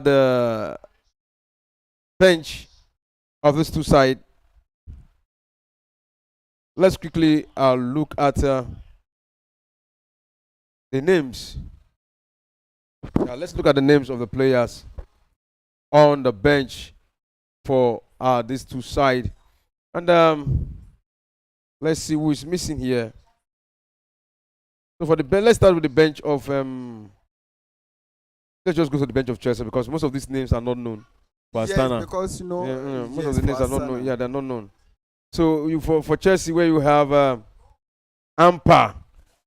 Speaker 1: the bench of these two sides, let's quickly look at the names. Let's look at the names of the players on the bench for these two sides. And let's see who is missing here. So for the bench, let's start with the bench of let's just go to the bench of Chelsea because most of these names are not known for Astana.
Speaker 2: Yes, because
Speaker 1: most of the names are not known. Yeah, they're not known. So for Chelsea, where you have Ampa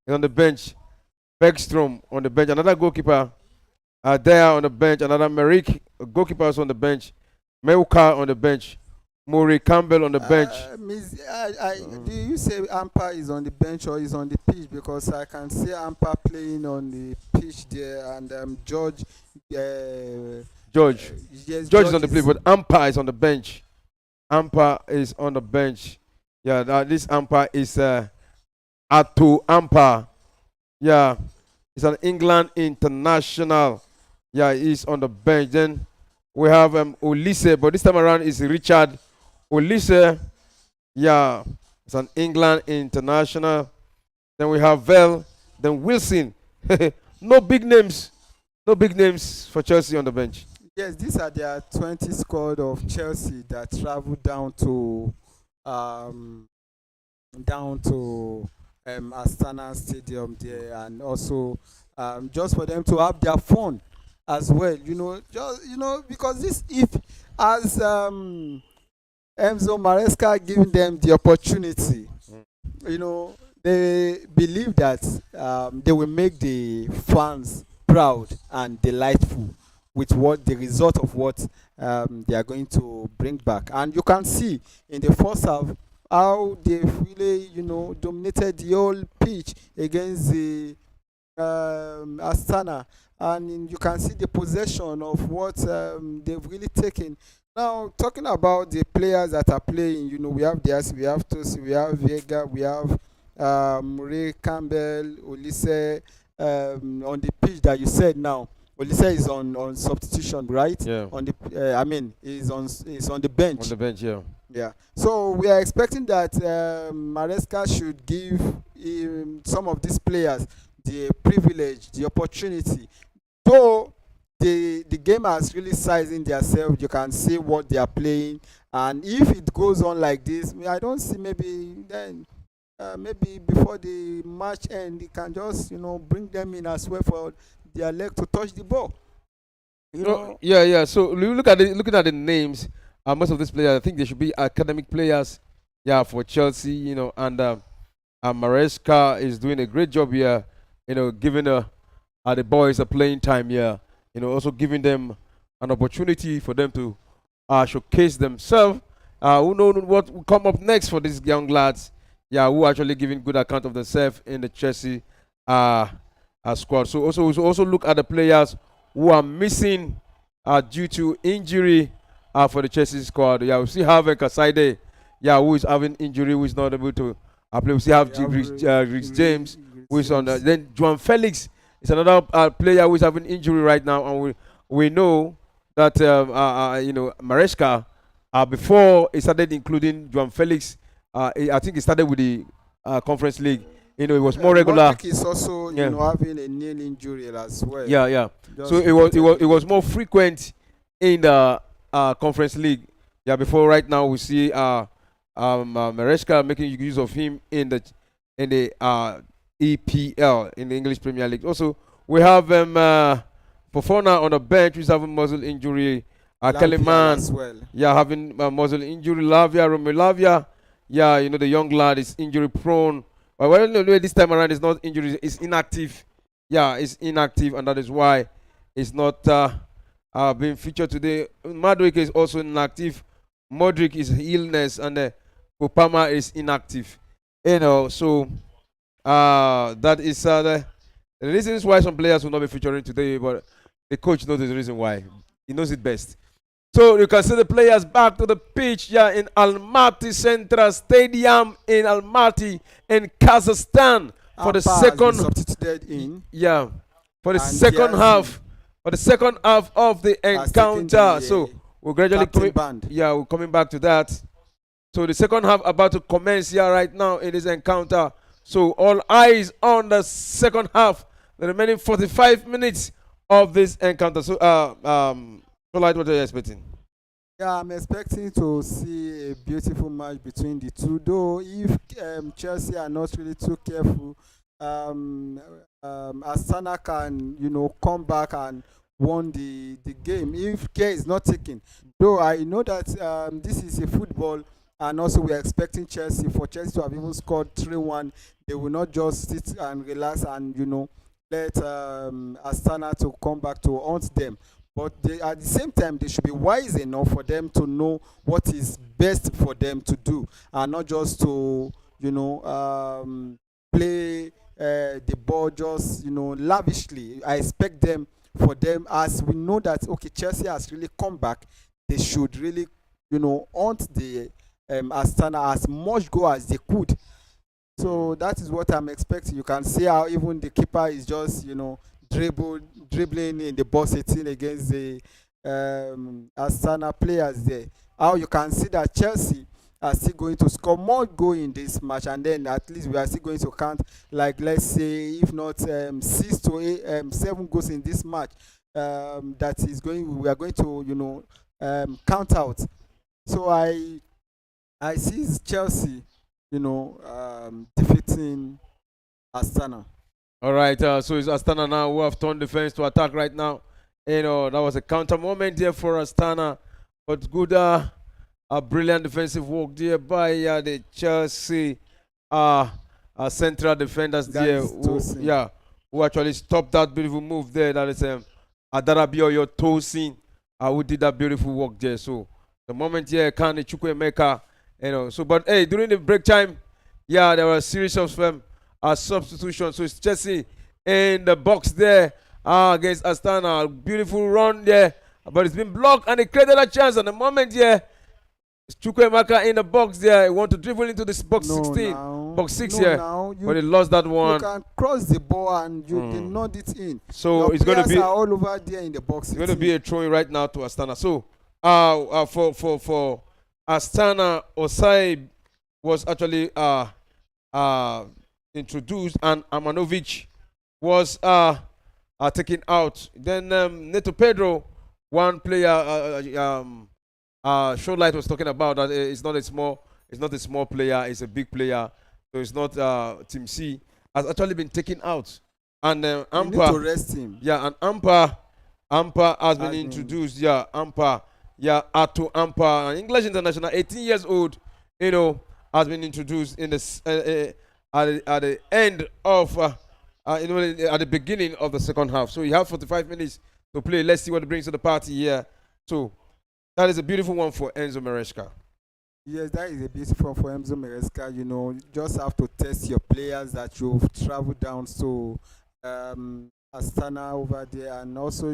Speaker 1: on the bench, Bergstrom on the bench, another goalkeeper, there on the bench, another Merrick, goalkeeper on the bench, Meuka on the bench, Murray Campbell on the bench.
Speaker 2: Do you say Ampa is on the bench or is on the pitch? Because I can see Ampa playing on the pitch there, and George.
Speaker 1: George.
Speaker 2: Yes,
Speaker 1: George is on the pitch, but Ampa is on the bench. Ampa is on the bench. Yeah, this Ampa is Ato Ampa. Yeah, he's an England international. Yeah, he's on the bench. Then we have Olise, but this time around is Richard Olise. Yeah, it's an England international. Then we have Vel. Then Wilson. No big names. No big names for Chelsea on the bench.
Speaker 2: Yes, these are their 20 squad of Chelsea that traveled down to Astana Stadium there, and also just for them to have their fun as well. Because this, if as Enzo Maresca giving them the opportunity, they believe that they will make the fans proud and delightful with what the result of what they are going to bring back. And you can see in the first half how they really, dominated the whole pitch against the Astana, and you can see the possession of what they've really taken. Now, talking about the players that are playing, we have Diaz, we have Tosi, we have Vega, we have Ray Campbell, Olise on the pitch that you said now. Olise is on substitution, right?
Speaker 1: Yeah.
Speaker 2: On the, I mean, is on the bench.
Speaker 1: On the bench, yeah.
Speaker 2: Yeah. So we are expecting that Maresca should give some of these players the privilege, the opportunity. So the game has really sizing themselves. You can see what they are playing, and if it goes on like this, I don't see maybe then. Maybe before the match end, he can just bring them in as well for their leg to touch the ball. You know,
Speaker 1: Yeah, yeah. So looking at the names, most of these players, I think they should be academic players. Yeah, for Chelsea, and Maresca is doing a great job here. Giving the boys a playing time here. Also giving them an opportunity for them to showcase themselves. Who knows what will come up next for these young lads? Yeah, who actually giving good account of themselves in the Chelsea squad. So also look at the players who are missing due to injury for the Chelsea squad. Yeah, we still have Kasaide, who is having injury, who is not able to play. We still have Rhys James, who is on. Then Joan Felix is another player who is having injury right now, and we know that Maresca before he started including Joan Felix, I think he started with the Conference League. It was more regular.
Speaker 2: Modric is also having a knee injury as well.
Speaker 1: Yeah, yeah. So it was more frequent in the Conference League. Yeah, before right now we see Maresca making use of him in the EPL, in the English Premier League. Also, we have Fofana on the bench who's having muscle injury. Keleman,
Speaker 2: as well.
Speaker 1: Yeah, having muscle injury. Romeo Lavia, the young lad is injury prone. Well, no, this time around it's not injury, it's inactive. Yeah, it's inactive, and that is why it's not being featured today. Madwick is also inactive. Modric is illness, and Popama is inactive. So that is the reasons why some players will not be featuring today, but the coach knows the reason why. He knows it best. So you can see the players back to the pitch in Almaty Central Stadium in Almaty in Kazakhstan for the second.
Speaker 2: Substituted in.
Speaker 1: Yeah, for the second half. For the second half of the encounter. So we're gradually we're coming back to that. So the second half about to commence here right now in this encounter. So all eyes on the second half. The remaining 45 minutes of this encounter. So what are you expecting?
Speaker 2: Yeah, I'm expecting to see a beautiful match between the two. Though if Chelsea are not really too careful, Astana can come back and won the game if care is not taken. Though I know that this is a football, and also we're expecting Chelsea to have even scored 3-1. They will not just sit and relax and let Astana to come back to haunt them. But at the same time, they should be wise enough for them to know what is best for them to do, and not just to, play the ball just, lavishly. I expect them, as we know that, okay, Chelsea has really come back, they should really, haunt the Astana as much go as they could. So that is what I'm expecting. You can see how even the keeper is just, dribbling in the box 18 against the Astana players there. How you can see that Chelsea are still going to score more goal in this match, and then at least we are still going to count, like, let's say, if not 6 to 8, 7 goals in this match. That is we are going to count out. So I see Chelsea defeating Astana.
Speaker 1: All right, so it's Astana now who have turned defense to attack right now. That was a counter moment there for Astana, but good, brilliant defensive work there by the Chelsea central defenders
Speaker 2: That
Speaker 1: there
Speaker 2: is Tosin.
Speaker 1: yeah, who actually stopped that beautiful move there. That is Adarabio your Tosin, who did that beautiful work there. So the moment here, Kane Chukwuemeka, So, but hey, during the break time, yeah, there were a series of substitutions. So it's Chelsea in the box there against Astana. Beautiful run there, but it's been blocked and it created a chance. And the moment here, Chukwuemeka in the box there. He want to dribble into this box 16, box 6 here, but he lost that one.
Speaker 2: You can cross the ball and you did not it in.
Speaker 1: So
Speaker 2: your
Speaker 1: it's going to be
Speaker 2: are all over there in the box.
Speaker 1: It's going to be a throwing right now to Astana. So for Astana, Osai was actually introduced and Amanovic was taken out. Then Neto Pedro, one player. Showlight was talking about that it's not a small player, it's a big player. So it's not Team C has actually been taken out. And
Speaker 2: Ampa, need to rest him.
Speaker 1: Yeah, and Ampa has been introduced. Yeah, Ampa. Yeah, Ato Ampa, an English international, 18 years old, has been introduced in this at the end of at the beginning of the second half. So you have 45 minutes to play. Let's see what it brings to the party here. So that is a beautiful one for Enzo Maresca.
Speaker 2: Yes, that is a beautiful one for Enzo Maresca. You just have to test your players that you've traveled down to Astana over there, and also,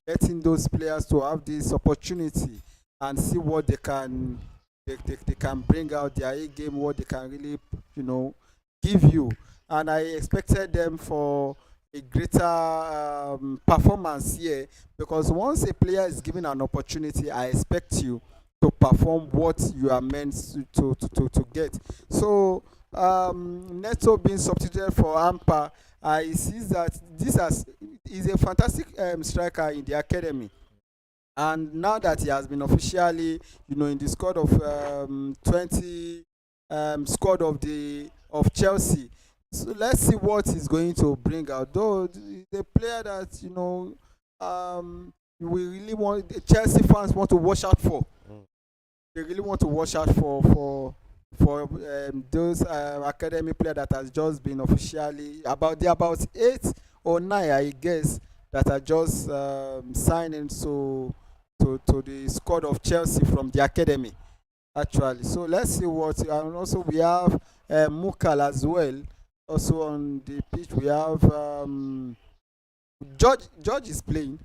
Speaker 2: letting those players to have this opportunity and see what they can bring out their A game, what they can really, give you. And I expected them for a greater performance here, because once a player is given an opportunity, I expect you to perform what you are meant to get. So Neto being substituted for Ampa, he sees that is a fantastic striker in the academy, and now that he has been officially in the squad of 20 squad of Chelsea. So let's see what he's going to bring out. Though the player that we really want, the Chelsea fans want to watch out for. They really want to watch out for those academy players that has just been officially about 8 or 9, I guess, that are just signing to the squad of Chelsea from the academy. Actually, so let's see what. And also we have Mukal as well. Also on the pitch we have George is playing.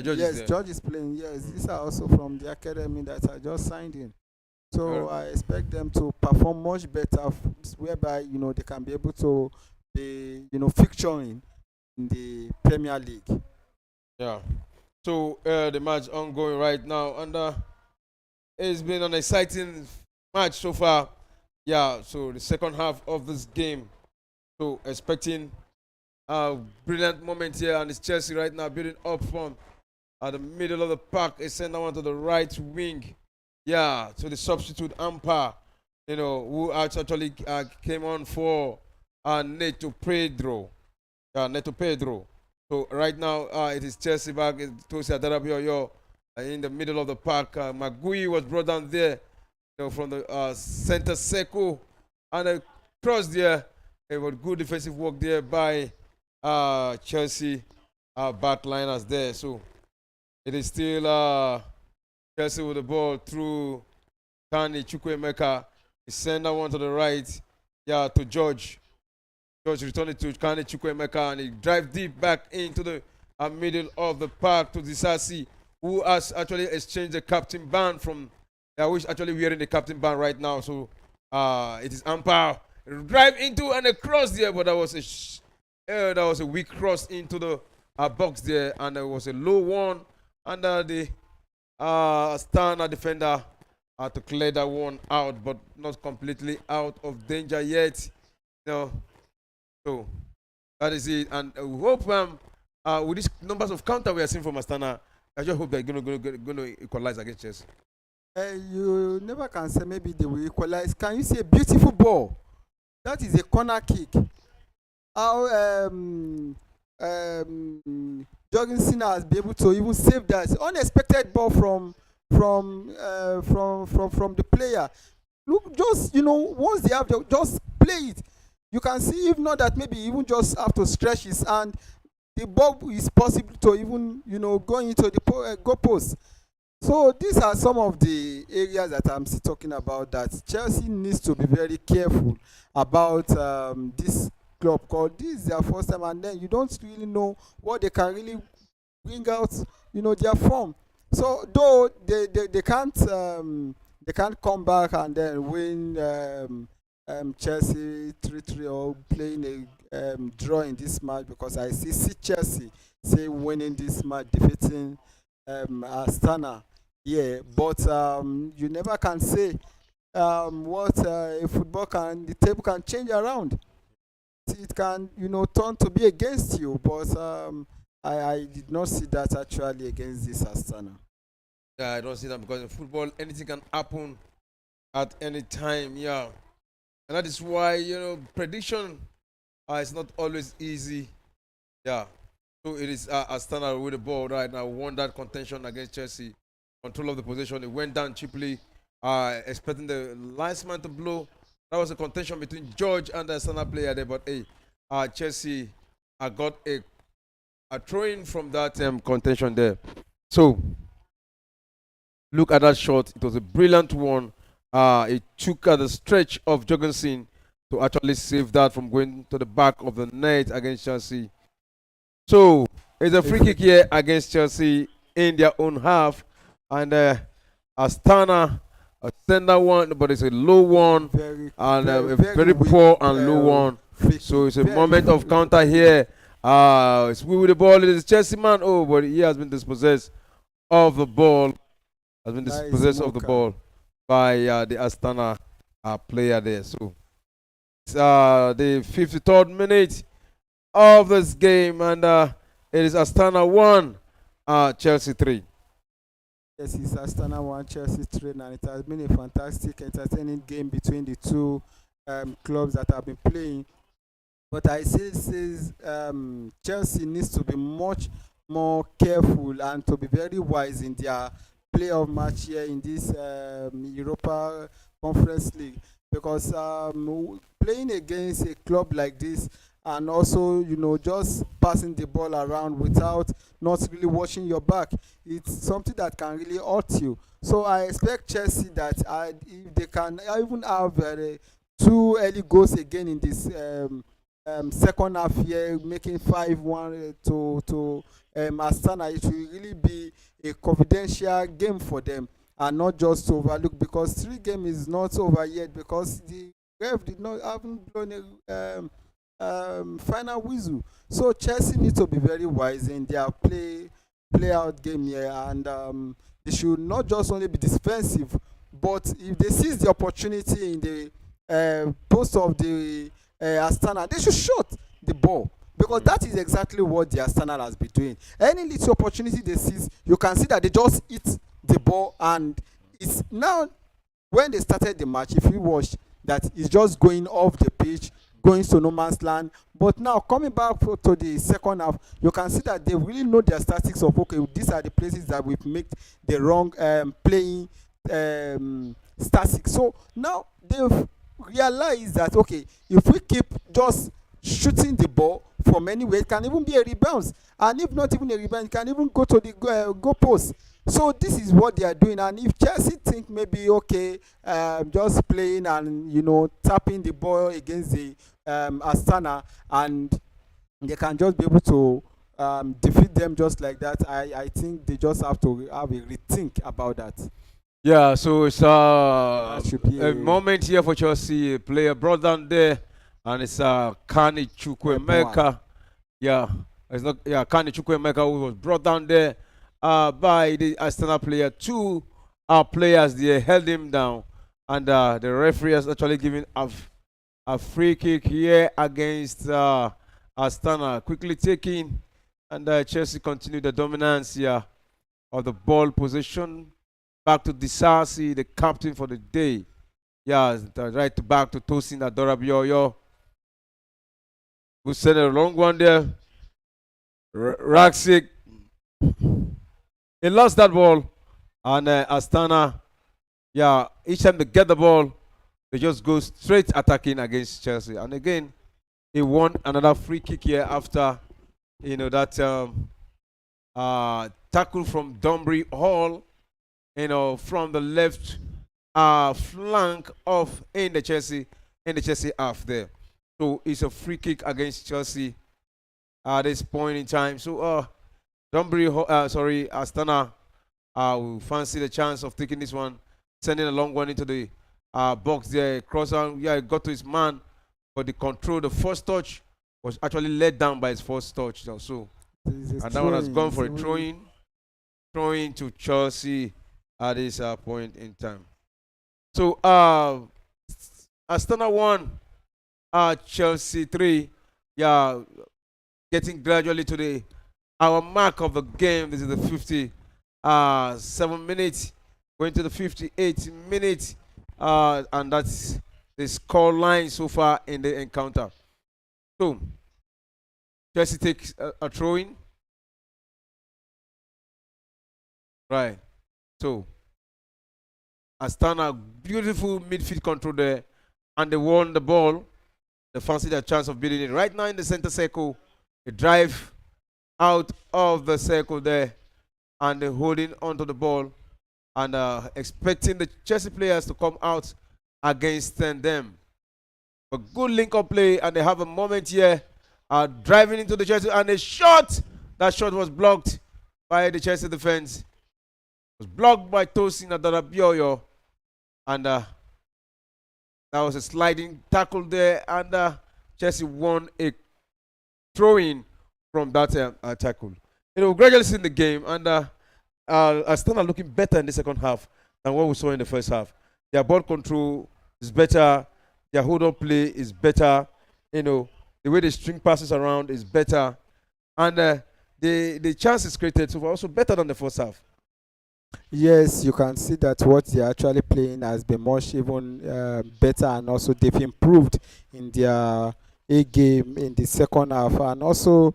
Speaker 2: George is playing. Yes, these are also from the academy that I just signed in. So I expect them to perform much better, whereby they can be able to be featuring in the Premier League.
Speaker 1: Yeah. So the match ongoing right now, and it's been an exciting match so far. Yeah. So the second half of this game. So expecting a brilliant moment here, and it's Chelsea right now building up from the middle of the park. They send that one to the right wing. Yeah, so the substitute Ampa, who actually came on for Neto Pedro. Neto Pedro. So right now it is Chelsea back. Tosi Adarabio in the middle of the park. Magui was brought down there, from the center circle, and a cross there. It was good defensive work there by Chelsea backliners there. So it is still Chelsea with the ball through Kane Chukwuemeka. He sent that one to the right, to George. George returned it to Kane Chukwuemeka, and he drive deep back into the middle of the park to Disasi, who has actually exchanged the captain band from, which actually wearing the captain band right now. So it is Ampa. Drive into and a cross there, but that was a weak cross into the box there, and there was a low one under the Astana defender to clear that one out, but not completely out of danger yet. So that is it, and we hope with these numbers of counter we are seeing from Astana, I just hope they're going to equalize against Chelsea.
Speaker 2: You never can say maybe they will equalize. Can you see a beautiful ball? That is a corner kick. How Jorgensen has been able to even save that unexpected ball from the player. Look, just once they have just play it. You can see, if not that, maybe even just have to stretch his hand, the ball is possible to even, go into the goal post. So these are some of the areas that I'm still talking about, that Chelsea needs to be very careful about this club, called this is their first time, and then you don't really know what they can really bring out, their form. So though they can't come back and then win Chelsea 3-3, or playing a draw in this match, because I see Chelsea say winning this match, defeating Astana. Yeah, but you never can say what a football can, the table can change around. It can, turn to be against you, but I did not see that actually against this Astana.
Speaker 1: Yeah, I don't see that because in football, anything can happen at any time. Yeah, and that is why prediction is not always easy. Yeah, so it is Astana with the ball right now. Won that contention against Chelsea. Control of the position. It went down cheaply, expecting the linesman to blow. That was a contention between George and the Astana player there. But hey, Chelsea got a throw-in from that contention there. So look at that shot. It was a brilliant one. It took the stretch of Jorgensen to actually save that from going to the back of the net against Chelsea. So it's a free kick here against Chelsea in their own half. And Astana send that one, but it's a low one, and a very poor and low one. So it's a moment of counter here. It's with the ball. It is Chelsea man. Oh, but he has been dispossessed of the ball. Has been dispossessed of the ball by the Astana player there. So it's the 53rd minute of this game, and it is Astana 1, Chelsea 3.
Speaker 2: Yes, it's Astana 1, Chelsea 3, and it has been a fantastic, entertaining game between the two clubs that have been playing. But I say says Chelsea needs to be much more careful and to be very wise in their playoff match here in this Europa Conference League, because playing against a club like this, and also just passing the ball around without not really watching your back, it's something that can really hurt you. So I expect Chelsea that if they can even have 2 early goals again in this second half here, making 5-1 to Astana, it will really be a confidential game for them and not just to overlook, because 3 game is not over yet, because the ref did not haven't blown a final whistle. So Chelsea need to be very wise in their play out game here, and they should not just only be defensive, but if they seize the opportunity in the post of the Astana, they should shoot the ball, because that is exactly what the Astana has been doing. Any little opportunity they seize, you can see that they just hit the ball, and it's now, when they started the match, if you watch, that it's just going off the pitch, going to no man's land. But now coming back to the second half, you can see that they really know their statistics of, okay, these are the places that we've made the wrong playing statistics. So now they've realized that, okay, if we keep just shooting the ball from anywhere, it can even be a rebound, and if not even a rebound, it can even go to the goal post. So this is what they are doing, and if Chelsea think maybe, okay, just playing and tapping the ball against the Astana, and they can just be able to defeat them just like that, I think they just have to have a rethink about that.
Speaker 1: Yeah, so it's
Speaker 2: Should be
Speaker 1: a moment here for Chelsea. A player brought down there, and it's Kani Chukwuemeka. Yeah, it's not. Yeah, Kani Chukwuemeka, who was brought down there by the Astana player. 2 players they held him down, and the referee has actually given a free kick here against Astana, quickly taking, and Chelsea continue the dominance here of the ball possession. Back to Disasi, the captain for the day. Yeah, right back to Tosin Adorabioyo, who sent a long one there. Raksik, he lost that ball, and Astana, yeah, each time they get the ball, they just go straight attacking against Chelsea. And again, he won another free kick here after that tackle from Dunbury Hall, from the left flank of in the Chelsea half there. So it's a free kick against Chelsea at this point in time. So Astana will fancy the chance of taking this one, sending a long one into the box there. Cross on, yeah, it got to his man, but the first touch was actually let down by his first touch. So and that one has gone for a throwing to Chelsea at this point in time. So Astana 1, Chelsea 3. Yeah, getting gradually to the our mark of the game. This is the 57 minutes, going to the 58 minutes, and that's the score line so far in the encounter. So Chelsea takes a throw in. Right. So Astana, beautiful midfield control there, and they won the ball. They fancied a chance of beating it right now in the center circle. They drive out of the circle there, and they're holding onto the ball and expecting the Chelsea players to come out against them. A good link-up play, and they have a moment here, driving into the Chelsea, and a shot. That shot was blocked by the Chelsea defense. It was blocked by Tosin Adarabioyo, and that was a sliding tackle there, and Chelsea won a throw-in from that tackle. Gradually seeing the game, and Astana looking better in the second half than what we saw in the first half. Their ball control is better. Their hold-on play is better. The way they string passes around is better, and the chances created so far also better than the first half.
Speaker 2: Yes, you can see that what they're actually playing has been much even better, and also they've improved in their A game in the second half, and also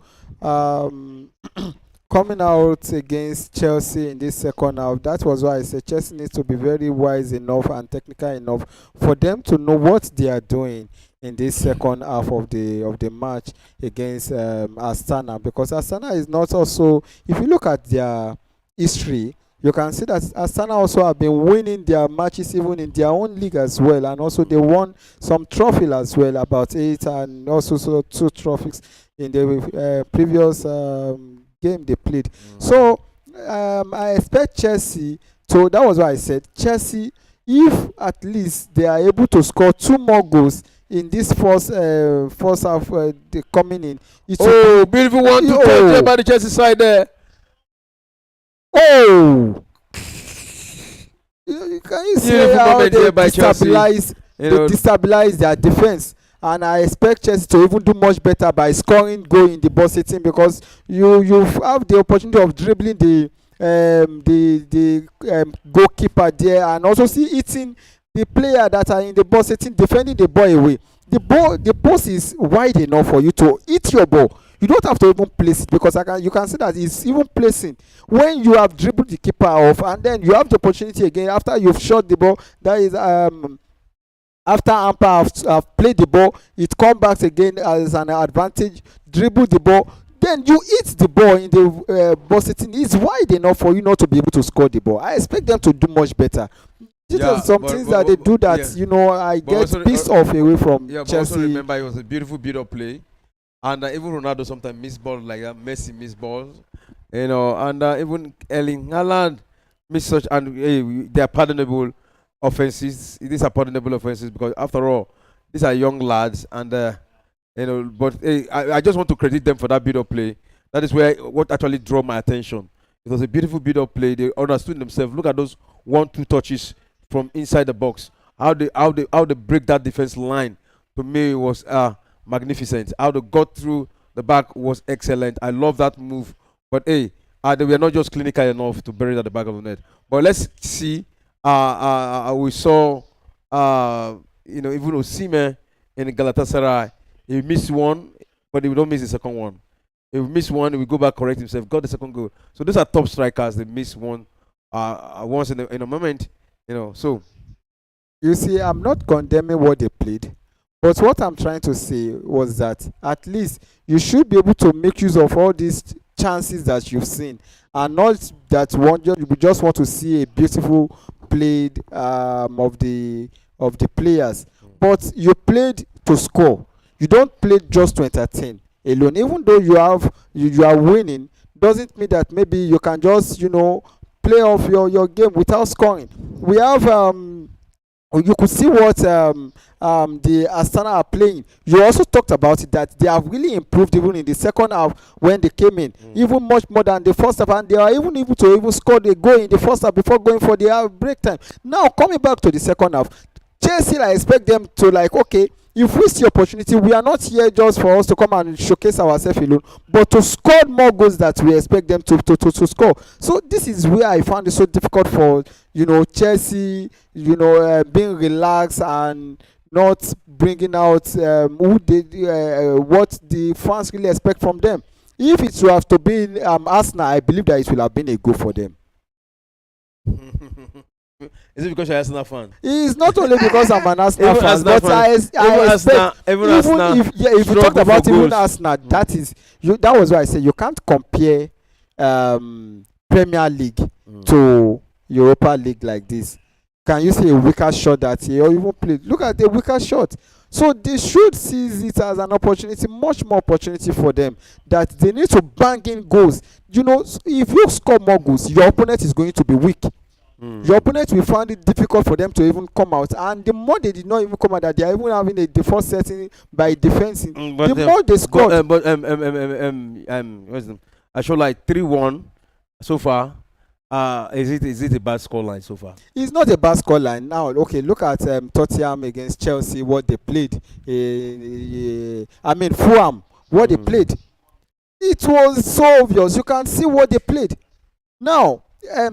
Speaker 2: coming out against Chelsea in this second half. That was why I said Chelsea needs to be very wise enough and technical enough for them to know what they are doing in this second half of the match against Astana, because Astana is not also, if you look at their history, you can see that Astana also have been winning their matches even in their own league as well, and also they won some trophy as well, about 8, and also 2 trophies in the previous game they played. So I expect Chelsea to, that was why I said Chelsea, if at least they are able to score 2 more goals in this first half they coming in.
Speaker 1: Beautiful one to touch by the Chelsea side there.
Speaker 2: Oh, can you see how they destabilize their defense? And I expect Chelsea to even do much better by scoring goal in the box 18, because you have the opportunity of dribbling the goalkeeper there, and also see hitting the player that are in the box 18, defending the ball away. The post is wide enough for you to hit your ball. You don't have to even place it, because you can see that it's even placing when you have dribbled the keeper off, and then you have the opportunity again after you've shot the ball. That is after Ampa have played the ball, it comes back again as an advantage. Dribble the ball, then you hit the ball in the box. It's wide enough for you not to be able to score the ball. I expect them to do much better. These are some things that they do that I get pissed off away from Chelsea.
Speaker 1: But also remember, it was a beautiful build-up play. And even Ronaldo sometimes miss balls like that. Messi miss balls, and even Erling Haaland miss such. And they are pardonable offenses. These are pardonable offenses because, after all, these are young lads. And but I just want to credit them for that build-up play. That is what actually drew my attention. It was a beautiful build-up play. They understood themselves. Look at those 1-2 touches from inside the box. How they break that defense line. To me, it was magnificent. How they got through the back was excellent. I love that move. But they were not just clinical enough to bury it at the back of the net. But let's see. We saw even Osimhen in Galatasaray. He missed one, but he don't miss the second one. If he missed one, he will go back, correct himself, got the second goal. So those are top strikers. They miss one once in a moment. So
Speaker 2: you see, I'm not condemning what they played, But what I'm trying to say was that at least you should be able to make use of all these chances that you've seen, and not that you just want to see a beautiful played of the players. But you played to score. You don't play just to entertain alone. Even though you are winning, doesn't mean that maybe you can just play off your game without scoring. We have you could see what the Astana are playing. You also talked about it, that they have really improved even in the second half when they came in, even much more than the first half, and they are even able to even score the goal in the first half before going for the half break time. Now coming back to the second half, Chelsea, I expect them to, like, okay, if we see opportunity, we are not here just for us to come and showcase ourselves alone, but to score more goals that we expect them to score. So this is where I found it so difficult for Chelsea, being relaxed and not bringing out what the fans really expect from them. If it would have to be Arsenal, I believe that it will have been a goal for them.
Speaker 1: Is it because you're an Arsenal fan?
Speaker 2: It's not only because I'm an Arsenal
Speaker 1: Even
Speaker 2: fan,
Speaker 1: Arsenal
Speaker 2: but I expect
Speaker 1: even Arsenal
Speaker 2: if you talk
Speaker 1: struggle
Speaker 2: about
Speaker 1: for
Speaker 2: even
Speaker 1: goals.
Speaker 2: Arsenal, that was why I said you can't compare Premier League to Europa League like this. Can you see a weaker shot that he or even played? Look at the weaker shot. So they should seize it as an opportunity, much more opportunity for them, that they need to bang in goals. If you score more goals, your opponent is going to be weak. Your opponent will find it difficult for them to even come out, and the more they did not even come out, that they are even having a default setting by defending, the more they score.
Speaker 1: I show like 3-1 so far. Is it a bad scoreline so far?
Speaker 2: It's not a bad scoreline. Now, okay, look at Tottenham against Chelsea, what they played. Fulham, what they played. It was so obvious. You can see what they played. Now,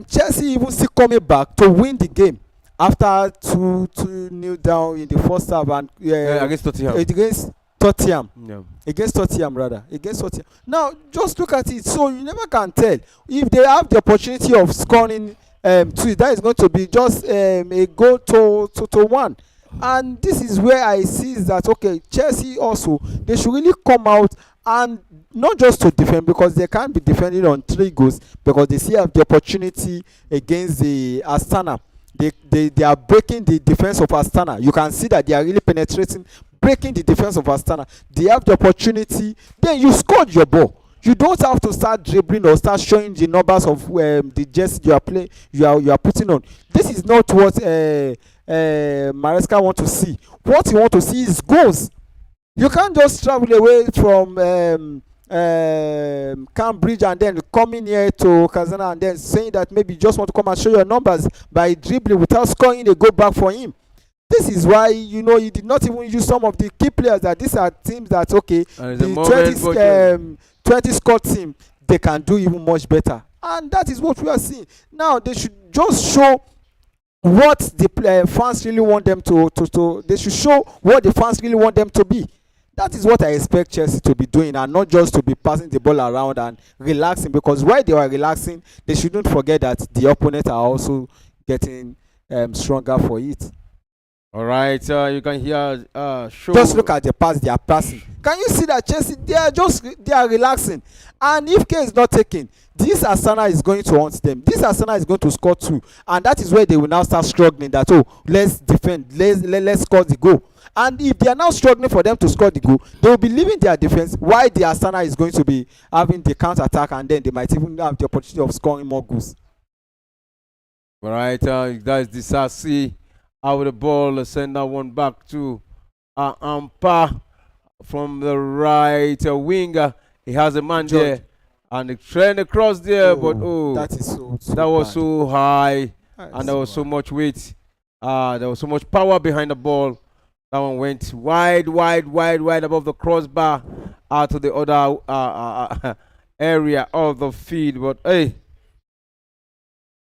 Speaker 2: Chelsea even still coming back to win the game after 2-0 down in the first half, and
Speaker 1: against Tottenham.
Speaker 2: Against Tottenham. Now just look at it. So you never can tell if they have the opportunity of scoring two. That is going to be just a goal to one. And this is where I see is that, okay, Chelsea also, they should really come out and not just to defend, because they can't be defending on 3 goals, because they still have the opportunity against the Astana. They are breaking the defense of Astana. You can see that they are really penetrating, breaking the defense of Astana. They have the opportunity, then you scored your ball. You don't have to start dribbling or start showing the numbers of the jersey you are putting on. This is not what Maresca want to see. What he want to see is goals. You can't just travel away from Cambridge and then coming here to Kazana and then saying that maybe you just want to come and show your numbers by dribbling without scoring a goal back for him. This is why he did not even use some of the key players. That these are teams that, okay, the 20 score team, they can do even much better, and that is what we are seeing now. They should just show what the fans really want them to. They should show what the fans really want them to be. That is what I expect Chelsea to be doing, and not just to be passing the ball around and relaxing, because while they are relaxing, they shouldn't forget that the opponents are also getting stronger for it.
Speaker 1: All right, you can hear show.
Speaker 2: Just look at the pass they are passing. Can you see that Chelsea, they are relaxing, and if K is not taken, this Astana is going to haunt them. This Astana is going to score 2, and that is where they will now start struggling. That, oh, let's defend, let's score the goal. And if they are now struggling for them to score the goal, they will be leaving their defense, while the Astana is going to be having the counter attack, and then they might even have the opportunity of scoring more goals.
Speaker 1: All right, that is the Sassi out with the ball. Send that one back to Ampa from the right winger. He has a man
Speaker 2: George.
Speaker 1: there, and the trend across there, but
Speaker 2: that is so
Speaker 1: that was
Speaker 2: bad.
Speaker 1: so high, and there was so
Speaker 2: bad.
Speaker 1: much weight. There was so much power behind the ball. That one went wide above the crossbar out to the other area of the field. But hey,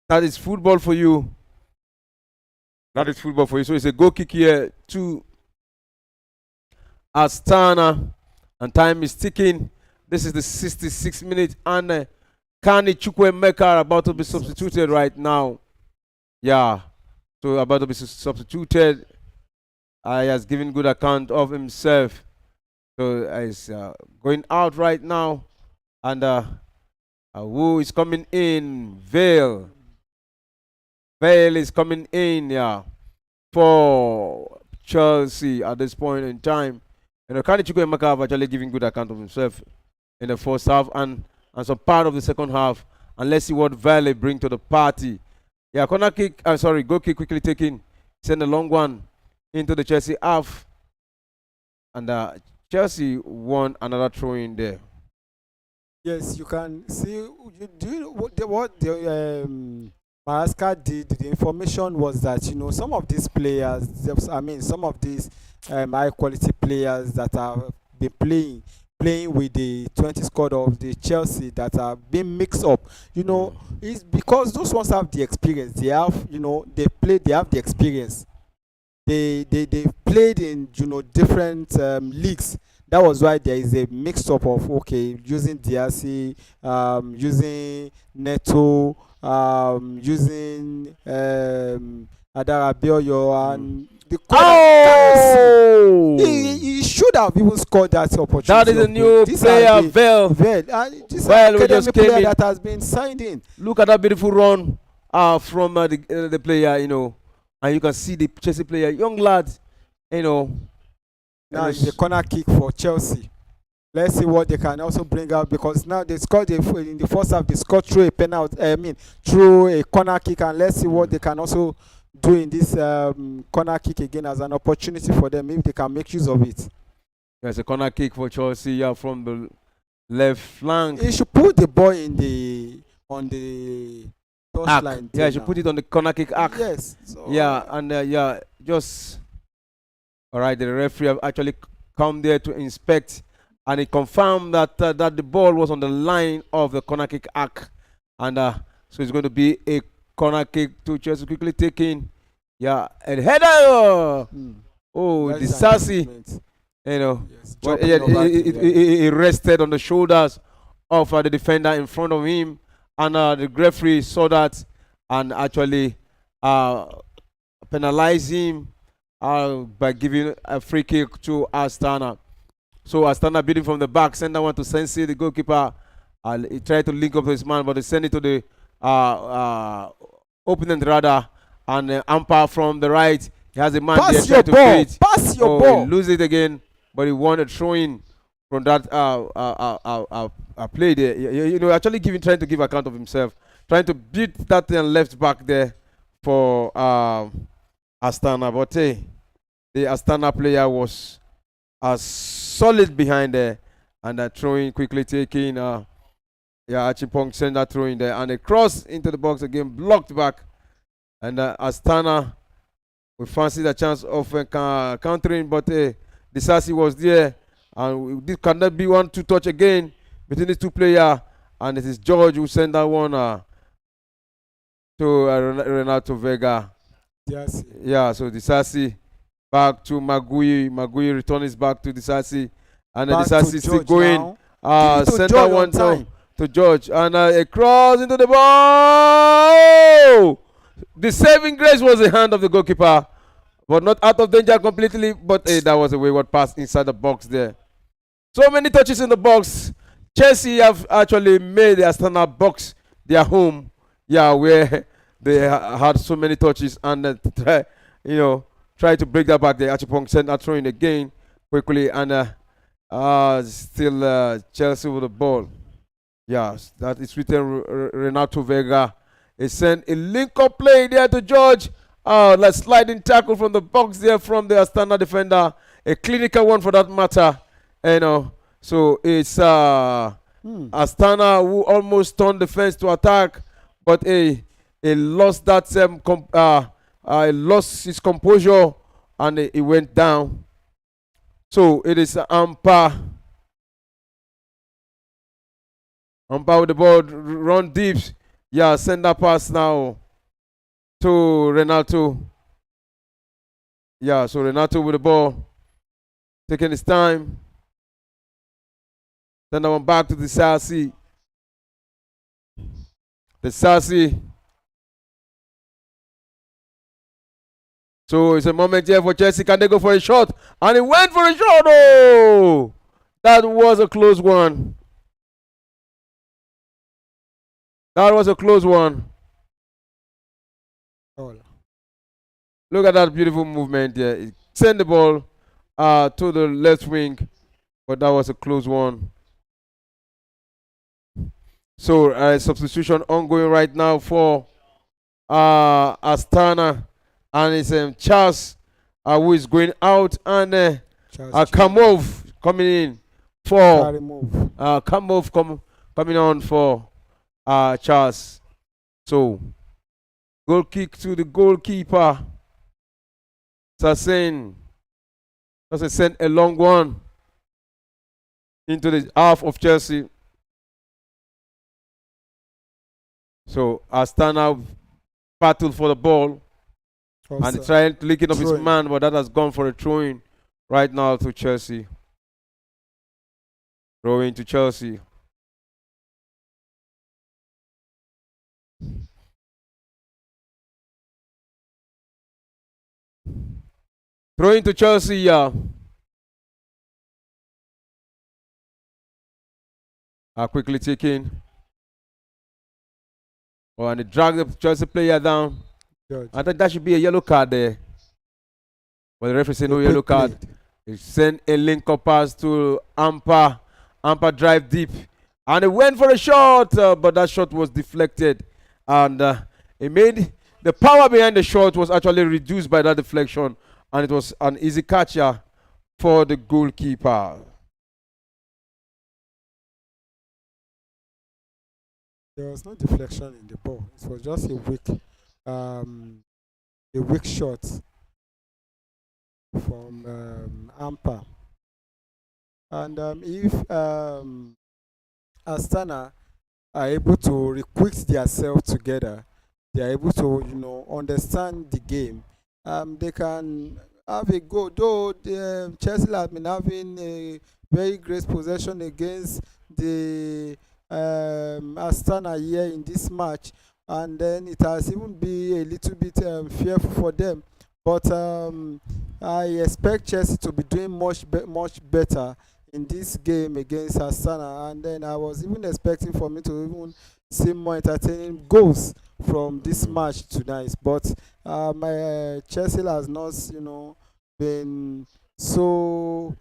Speaker 1: that is football for you. That is football for you. So it's a goal kick here to Astana, and time is ticking. This is the 66th minute, and Kani Chukwemeka are about to be substituted right now. Yeah, so about to be substituted. He has given good account of himself. So he's going out right now. And who is coming in? Vale. Vale is coming in, yeah, for Chelsea at this point in time. Kani Chukwuemeka have actually given good account of himself in the first half and some part of the second half. And let's see what Vale bring to the party. Yeah, corner kick, goal kick quickly taken. Send a long one into the Chelsea half. And Chelsea won another throw in there.
Speaker 2: Yes, you can see. Do you know what the Maraska did? The information was that some of these players, some of these high quality players that have been playing with the 20 squad of the Chelsea that are being mixed up. It's because those ones have the experience. They have they have the experience. They played in different leagues. That was why there is a mix up of using DRC, using Neto, using Adara Bioyo, and the he should have even scored that opportunity.
Speaker 1: That is a new player, Vel.
Speaker 2: This academy player that has been signed in.
Speaker 1: Look at that beautiful run from the player, and you can see the Chelsea player, young lad,
Speaker 2: Now it's a corner kick for Chelsea. Let's see what they can also bring out, because now they scored in the first half. They scored through a penalty. Through a corner kick, and let's see what they can also do in this corner kick again as an opportunity for them if they can make use of it.
Speaker 1: There's a corner kick for Chelsea from the left flank.
Speaker 2: He should put the ball on the touchline.
Speaker 1: Yeah, he should put it on the corner kick arc.
Speaker 2: Yes.
Speaker 1: Just. All right, the referee have actually come there to inspect, and he confirmed that that the ball was on the line of the corner kick arc, and so it's going to be a corner kick to Chelsea quickly taking. Yeah, and header. The Sassy,
Speaker 2: yes,
Speaker 1: but he rested on the shoulders of the defender in front of him, and the referee saw that and actually penalized him by giving a free kick to Astana. So Astana beating from the back, send that one to Sensi, the goalkeeper. He tried to link up with his man, but he sent it to the opponent rather, and Ampa from the right. He has a man there trying to create.
Speaker 2: Pass your ball.
Speaker 1: He lose it again, but he won a throw-in from that play there. Actually trying to give account of himself, trying to beat that left back there for Astana, but the Astana player was solid behind there, and that throwing quickly taking. Achipong sent that throw in there, and a cross into the box again, blocked back, and Astana we fancy the chance of countering, but the Sassi was there, and this cannot be 1-2 touch again between these two players, and it is George who sent that one to Renato Vega.
Speaker 2: Yes.
Speaker 1: Yeah, so Disasi back to Magui. Magui returns back to Disasi, and Disasi still going. Send that one to George, and a cross into the ball. The saving grace was the hand of the goalkeeper, but not out of danger completely. But that was a wayward pass inside the box there. So many touches in the box. Chelsea have actually made the Astana box their home. Yeah, where they had so many touches, and try to break that back there. Achipong sent that throw in again quickly, and still Chelsea with the ball. Yes, that is written Renato Vega. He sent a link-up play there to George. Like sliding tackle from the box there from the Astana defender. A clinical one for that matter. So it's Astana who almost turned the fence to attack, but he lost that lost his composure, and he went down. So it is Ampa. Ampa with the ball, run deep. Yeah, send that pass now to Renato. Yeah, so Renato with the ball, taking his time. Send that one back to the Sassi. The Sassi So it's a moment here for Chelsea. Can they go for a shot? And he went for a shot. Oh, that was a close one. That was a close one.
Speaker 2: Oh,
Speaker 1: Look at that beautiful movement there. It sent the ball to the left wing, but that was a close one. So substitution ongoing right now for Astana, and it's Charles who is going out, and Kamov coming in for Kamov coming on for Charles. So goal kick to the goalkeeper. Sassin just sent a long one into the half of Chelsea. So Astana battled for the ball and trying to lick it up his man, but that has gone for a throw-in right now to Chelsea. Throw-in to Chelsea. Throw-in to Chelsea, yeah. Quickly taken. Oh, and they drag the Chelsea player down. Good. I think that should be a yellow card there. But the referee said no yellow card. He sent a link up pass to Ampa. Ampa drive deep. And he went for a shot, but that shot was deflected. And it made the power behind the shot was actually reduced by that deflection. And it was an easy catcher for the goalkeeper.
Speaker 2: There was no deflection in the ball. It was just a weak shot from Ampa. And if Astana are able to requit themselves together, they are able to understand the game. They can have a go. Though Chelsea has been having a very great possession against the Astana here in this match, and then it has even been a little bit fearful for them. But I expect Chelsea to be doing much better in this game against Astana, and then I was even expecting for me to even see more entertaining goals from this match tonight. But my Chelsea has not, been so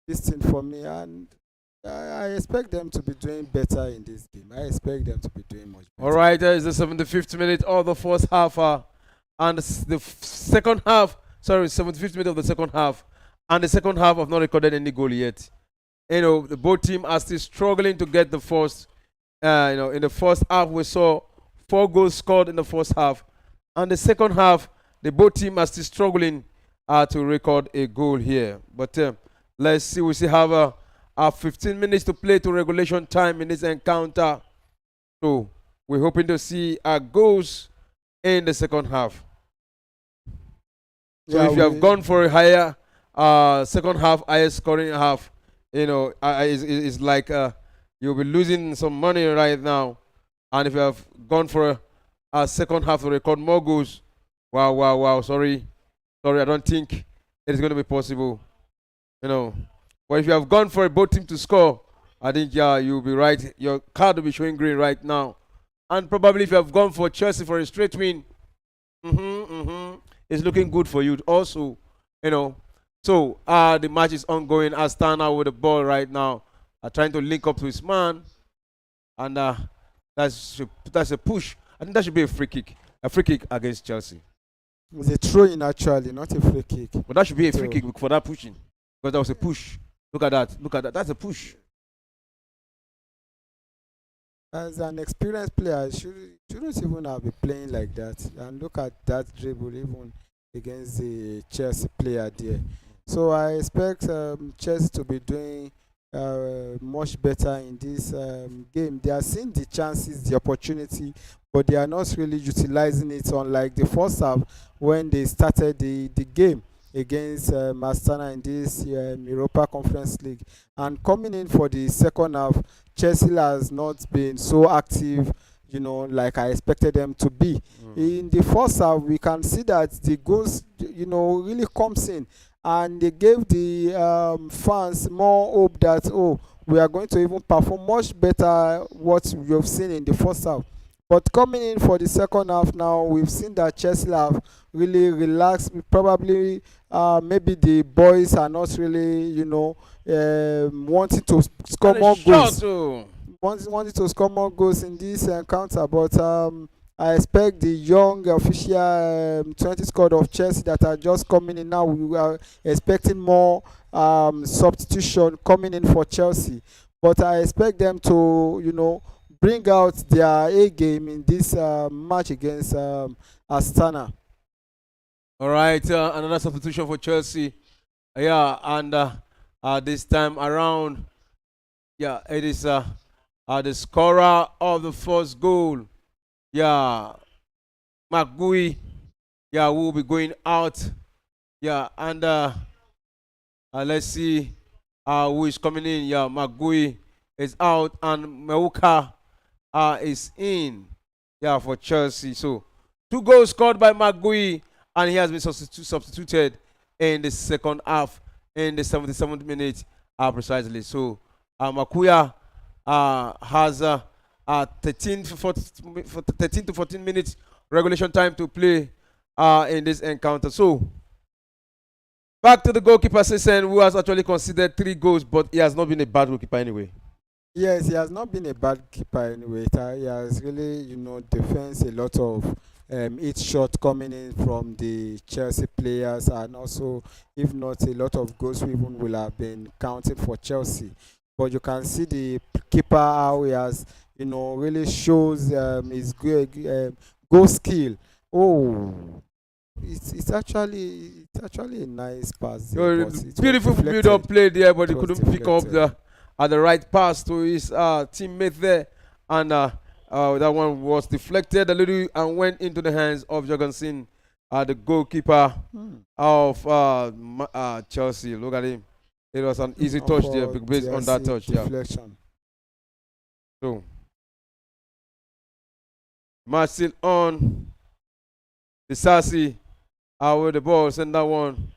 Speaker 2: distant for me, and I expect them to be doing better in this game. I expect them to be doing much better.
Speaker 1: All right, there is the 75th minute of the first half, and the second half. Sorry, 75th minute of the second half, and the second half have not recorded any goal yet. The both teams are still struggling to get the first. In the first half we saw 4 goals scored in the first half, and the second half the both teams are still struggling to record a goal here. But let's see. We still have 15 minutes to play to regulation time in this encounter. So we're hoping to see goals in the second half. So if you have gone for a higher second half, higher scoring half, it's like you'll be losing some money right now. And if you have gone for a second half to record more goals, wow, sorry, I don't think it is going to be possible. But if you have gone for both teams to score, I think you'll be right. Your card will be showing green right now. And probably if you have gone for Chelsea for a straight win, it's looking good for you also. So the match is ongoing. Astana with the ball right now, trying to link up to his man, and that's a push. I think that should be a free kick against Chelsea.
Speaker 2: It's a throw-in actually, not a free kick.
Speaker 1: But that should be a free kick for that pushing, because that was a push. Look at that. That's a push.
Speaker 2: As an experienced player, shouldn't even have been playing like that. And look at that dribble even against the Chelsea player there. So I expect Chelsea to be doing much better in this game. They are seeing the chances, the opportunity, but they are not really utilizing it, unlike the first half when they started the game against Astana in this Europa Conference League. And coming in for the second half, Chelsea has not been so active like I expected them to be. In the first half, we can see that the goals, really comes in, and they gave the fans more hope that, oh, we are going to even perform much better what we have seen in the first half. But coming in for the second half now, we've seen that Chelsea have really relaxed. Probably, maybe the boys are not really, wanting to score
Speaker 1: And a
Speaker 2: more
Speaker 1: shot,
Speaker 2: goals,
Speaker 1: oh.
Speaker 2: wanted to score more goals in this encounter, but I expect the young official 20 squad of Chelsea that are just coming in now. We are expecting more substitution coming in for Chelsea, but I expect them to, bring out their A game in this match against Astana.
Speaker 1: All right, another substitution for Chelsea. Yeah, and this time around, yeah, it is the scorer of the first goal. Yeah, McGui. Yeah, will be going out. Yeah, and let's see who is coming in. Yeah, McGui is out, and Meuka is in. Yeah, for Chelsea. So 2 goals scored by McGui, and he has been substituted in the second half in the 77th minute precisely. So Makuya has 13 to 14 minutes regulation time to play in this encounter. So back to the goalkeeper Sisen, who has actually conceded 3 goals, but he has not been a bad goalkeeper anyway.
Speaker 2: Yes, he has not been a bad keeper anyway. He has really, defensed a lot of each shot coming in from the Chelsea players, and also, if not, a lot of goals even will have been counted for Chelsea. But you can see the keeper how he has, really shows his goal skill. Oh, it's actually a nice pass there, but it was
Speaker 1: Beautiful build
Speaker 2: deflected.
Speaker 1: up play there, but
Speaker 2: It
Speaker 1: he
Speaker 2: was
Speaker 1: couldn't pick up
Speaker 2: deflected.
Speaker 1: the right pass to his teammate there, and that one was deflected a little and went into the hands of Jorgensen, the goalkeeper
Speaker 2: Hmm.
Speaker 1: of Chelsea. Look at him. It was an easy touch there
Speaker 2: For
Speaker 1: based on that
Speaker 2: DRC
Speaker 1: touch. Yeah.
Speaker 2: deflection.
Speaker 1: So match still on. The Sassy with the ball, send that one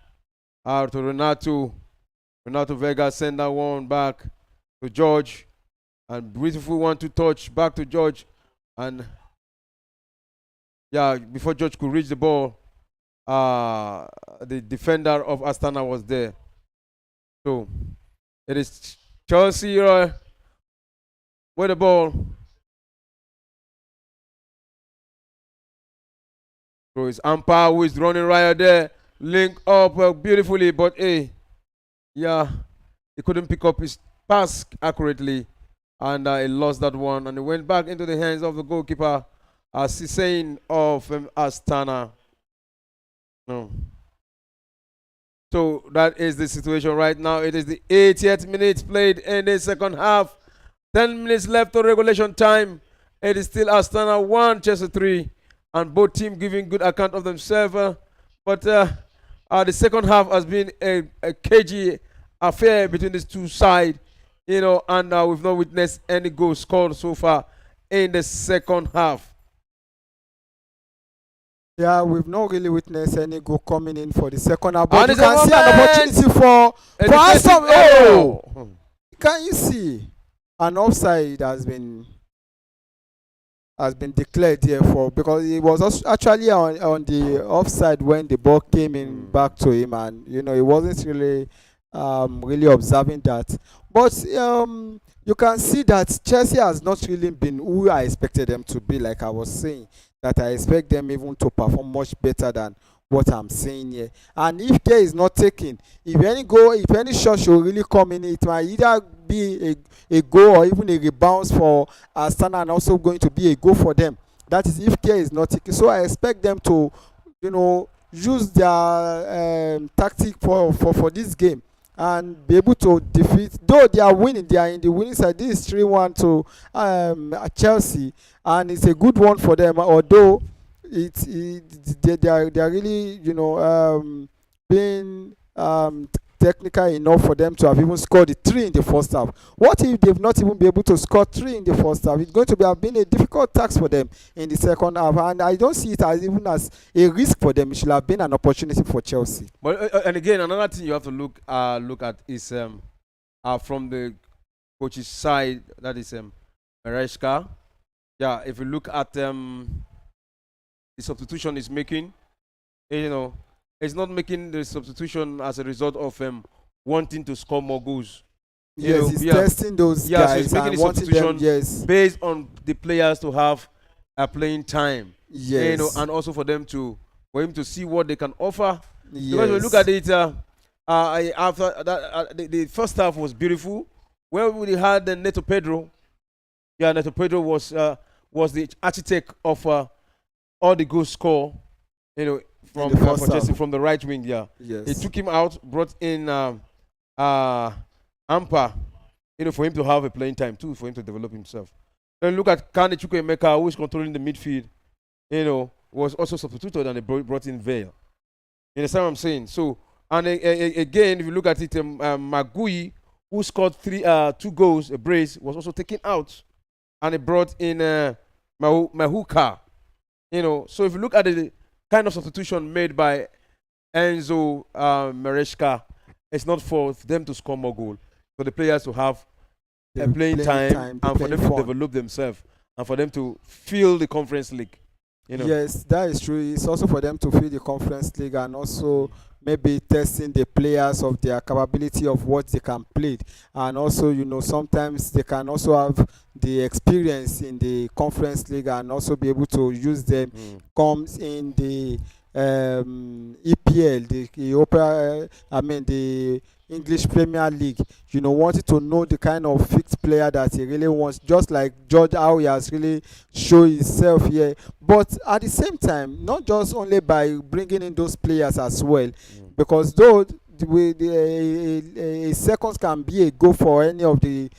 Speaker 1: out to Renato. Renato Vega send that one back to George. And beautiful one to touch back to George. And yeah, before George could reach the ball, the defender of Astana was there. So it is Chelsea with the ball. So it's Ampa who is running right there. Link up beautifully, but hey, yeah, he couldn't pick up his pass accurately, and he lost that one, and it went back into the hands of the goalkeeper, Sisain of Astana. No. So that is the situation right now. It is the 80th minute played in the second half. 10 minutes left of regulation time. It is still Astana 1, Chelsea 3, and both teams giving good account of themselves. But the second half has been a cagey affair between these two sides, and we've not witnessed any goals scored so far in the second half.
Speaker 2: Yeah, we've not really witnessed any goal coming in for the second half, but
Speaker 1: And
Speaker 2: you
Speaker 1: it's a
Speaker 2: can see an
Speaker 1: moment.
Speaker 2: opportunity for
Speaker 1: A
Speaker 2: Aston.
Speaker 1: defensive error.
Speaker 2: Oh, can you see an offside has been declared here for, because he was actually on the offside when the ball came in back to him, and he wasn't really really observing that. But you can see that Chelsea has not really been who I expected them to be. Like I was saying, that I expect them even to perform much better than what I'm saying here. And if care is not taken, if any shot should really come in, it might either be a goal or even a rebound for Astana, and also going to be a goal for them. That is if care is not taken. So I expect them to, use their tactic for this game, and be able to defeat. Though they are winning, they are in the winning side. This is 3-1 to Chelsea, and it's a good one for them. Although they are really being technical enough for them to have even scored the three in the first half. What if they've not even been able to score three in the first half? It's going to have been a difficult task for them in the second half, and I don't see it as even as a risk for them. It should have been an opportunity for Chelsea.
Speaker 1: But and again, another thing you have to look at is from the coach's side. That is Maresca. Yeah, if you look at the substitution he's making, he's not making the substitution as a result of wanting to score more goals.
Speaker 2: Yes, he's testing those guys,
Speaker 1: so he's making
Speaker 2: and
Speaker 1: the
Speaker 2: wanting
Speaker 1: substitution
Speaker 2: them,
Speaker 1: based on the players to have a playing time.
Speaker 2: Yes.
Speaker 1: And also for him to see what they can offer.
Speaker 2: Yes.
Speaker 1: Because when you look at it, after that, the first half was beautiful. Where we had the Neto Pedro. Yeah, Neto Pedro was the architect of all the goal score. From Chelsea, from the right wing. Yeah.
Speaker 2: Yes.
Speaker 1: He took him out, brought in Ampa, for him to have a playing time too, for him to develop himself. Then look at Kane Chukwuemeka, who is controlling the midfield. Was also substituted, and they brought in Vale. You understand what I'm saying? So, and again, if you look at it, Magui, who scored 2 goals, a brace, was also taken out, and they brought in Mahuka. So if you look at the kind of substitution made by Enzo Maresca, it's not for them to score more goals, for the players to have a playing time and for them to develop themselves and for them to feel the Conference League.
Speaker 2: Yes, that is true. It's also for them to feel the Conference League and also maybe testing the players of their capability of what they can play. And also, sometimes they can also have the experience in the Conference League and also be able to use them. Comes in the EPL, the Europa, the English Premier League, wanted to know the kind of fixed player that he really wants, just like George, how he has really shown himself here. But at the same time, not just only by bringing in those players as well, because though a seconds can be a goal for any of the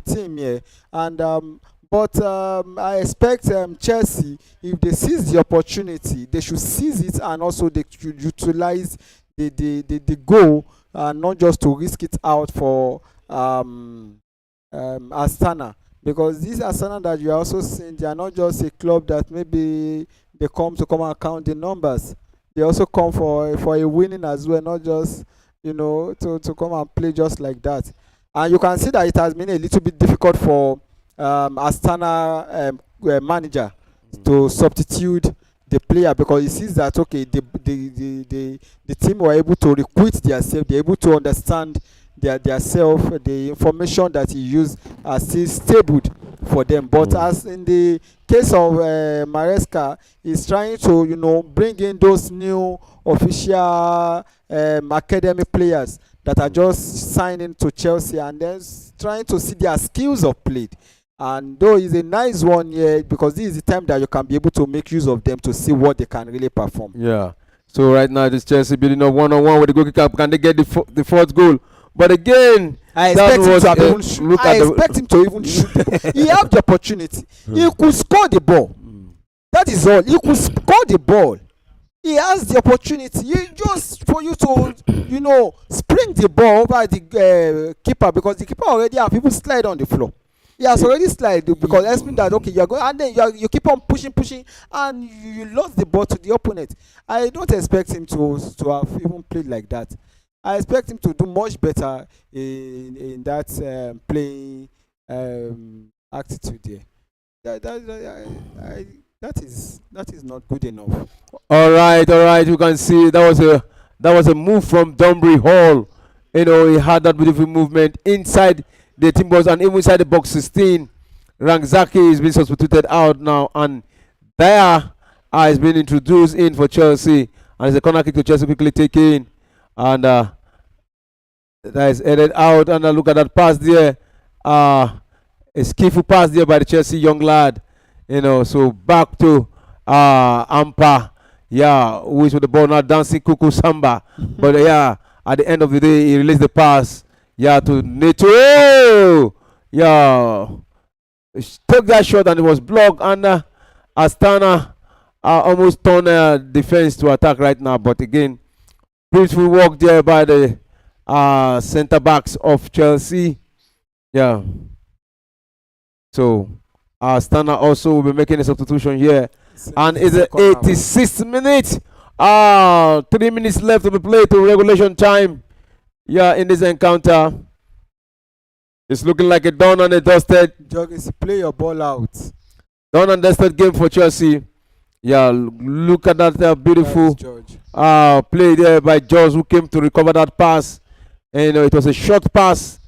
Speaker 2: team here, and but I expect Chelsea, if they seize the opportunity, they should seize it, and also they should utilize the goal, not just to risk it out for Astana, because these Astana that you are also seeing, they are not just a club that maybe they come and count the numbers. They also come for a winning as well, not just to come and play just like that. And you can see that it has been a little bit difficult for Astana manager to substitute the player, because he sees that the team were able to recruit themselves, they're able to understand their self, the information that he used are still stable for them. But as in the case of Maresca, he's trying to bring in those new official academy players that are just signing to Chelsea, and then trying to see their skills of play. And though it's a nice one here, because this is the time that you can be able to make use of them to see what they can really perform.
Speaker 1: Yeah. So right now, this Chelsea building up 1-on-1 with the goalkeeper. Can they get the fourth goal? But again,
Speaker 2: I expect him to even shoot. He had the opportunity. He could score the ball. That is all. He could score the ball. He has the opportunity. Just for you to, spring the ball over the keeper, because the keeper already have people slide on the floor. He has already slide, because that's mean that you are going, and then you keep on pushing, and you lost the ball to the opponent. I don't expect him to have even played like that. I expect him to do much better in that playing attitude there. That is not good enough.
Speaker 1: All right. You can see that was a move from Dunbury Hall. He had that beautiful movement inside the team box and even inside the box 16. Rangzaki is being substituted out now, and there is being introduced in for Chelsea, and it's a corner kick to Chelsea quickly taken, and that is headed out. And look at that pass there, a skillful pass there by the Chelsea young lad. So back to Ampa, who is with the ball now, dancing Kuku Samba. But at the end of the day, he released the pass. To Neto. Took that shot and it was blocked. And Astana almost turned defense to attack right now. But again, beautiful work there by the center backs of Chelsea. Yeah. So Astana also will be making a substitution here. And it's the 86th minute. 3 minutes left to be played to regulation time. Yeah, in this encounter. It's looking like a done and a dusted.
Speaker 2: Joggins, play your ball out.
Speaker 1: Done and dusted game for Chelsea. Yeah, look at that beautiful play there by George, who came to recover that pass. And it was a short pass,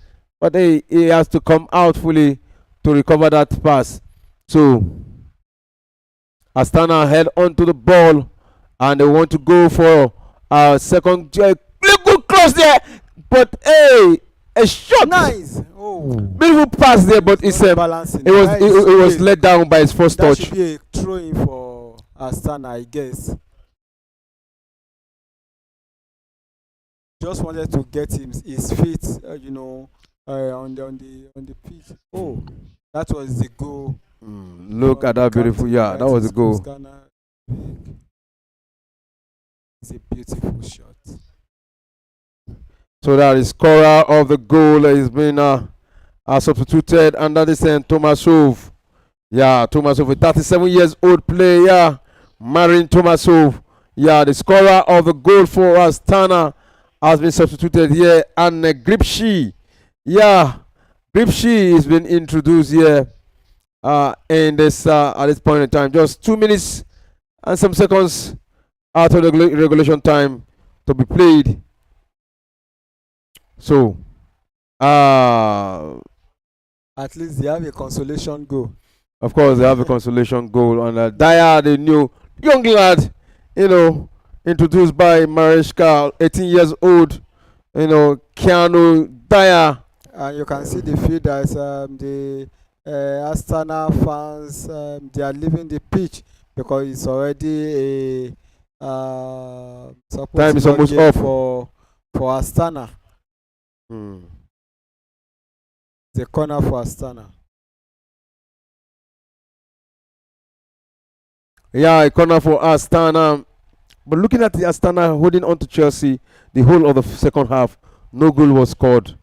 Speaker 1: but he has to come out fully to recover that pass. So Astana held onto the ball and they want to go for a second. Good cross there, but hey, a shot.
Speaker 2: Nice.
Speaker 1: Beautiful pass there, but it was let down by his first touch.
Speaker 2: That should be a throw-in for Astana, I guess. Just wanted to get his feet, on the pitch. Oh, that was the goal.
Speaker 1: Look at that beautiful. Yeah, that was the goal.
Speaker 2: It's a beautiful shot.
Speaker 1: So that is scorer of the goal has been substituted, and that is Tomasov. Yeah, Tomasov, a 37 years old player, Marin Tomasov. Yeah, the scorer of the goal for Astana has been substituted here, and Gripschi. Yeah, Gripschi has been introduced here in this at this point in time. Just 2 minutes and some seconds out of the regulation time to be played. So,
Speaker 2: at least they have a consolation goal.
Speaker 1: Of course, they have a consolation goal. And Dyer, the new young lad, introduced by Mariska, 18 years old, Keanu Dyer.
Speaker 2: And you can see the field as the Astana fans, they are leaving the pitch because it's already a
Speaker 1: time is almost up
Speaker 2: for Astana. The corner for Astana.
Speaker 1: Yeah, a corner for Astana. But looking at the Astana holding on to Chelsea the whole of the second half, no goal was scored.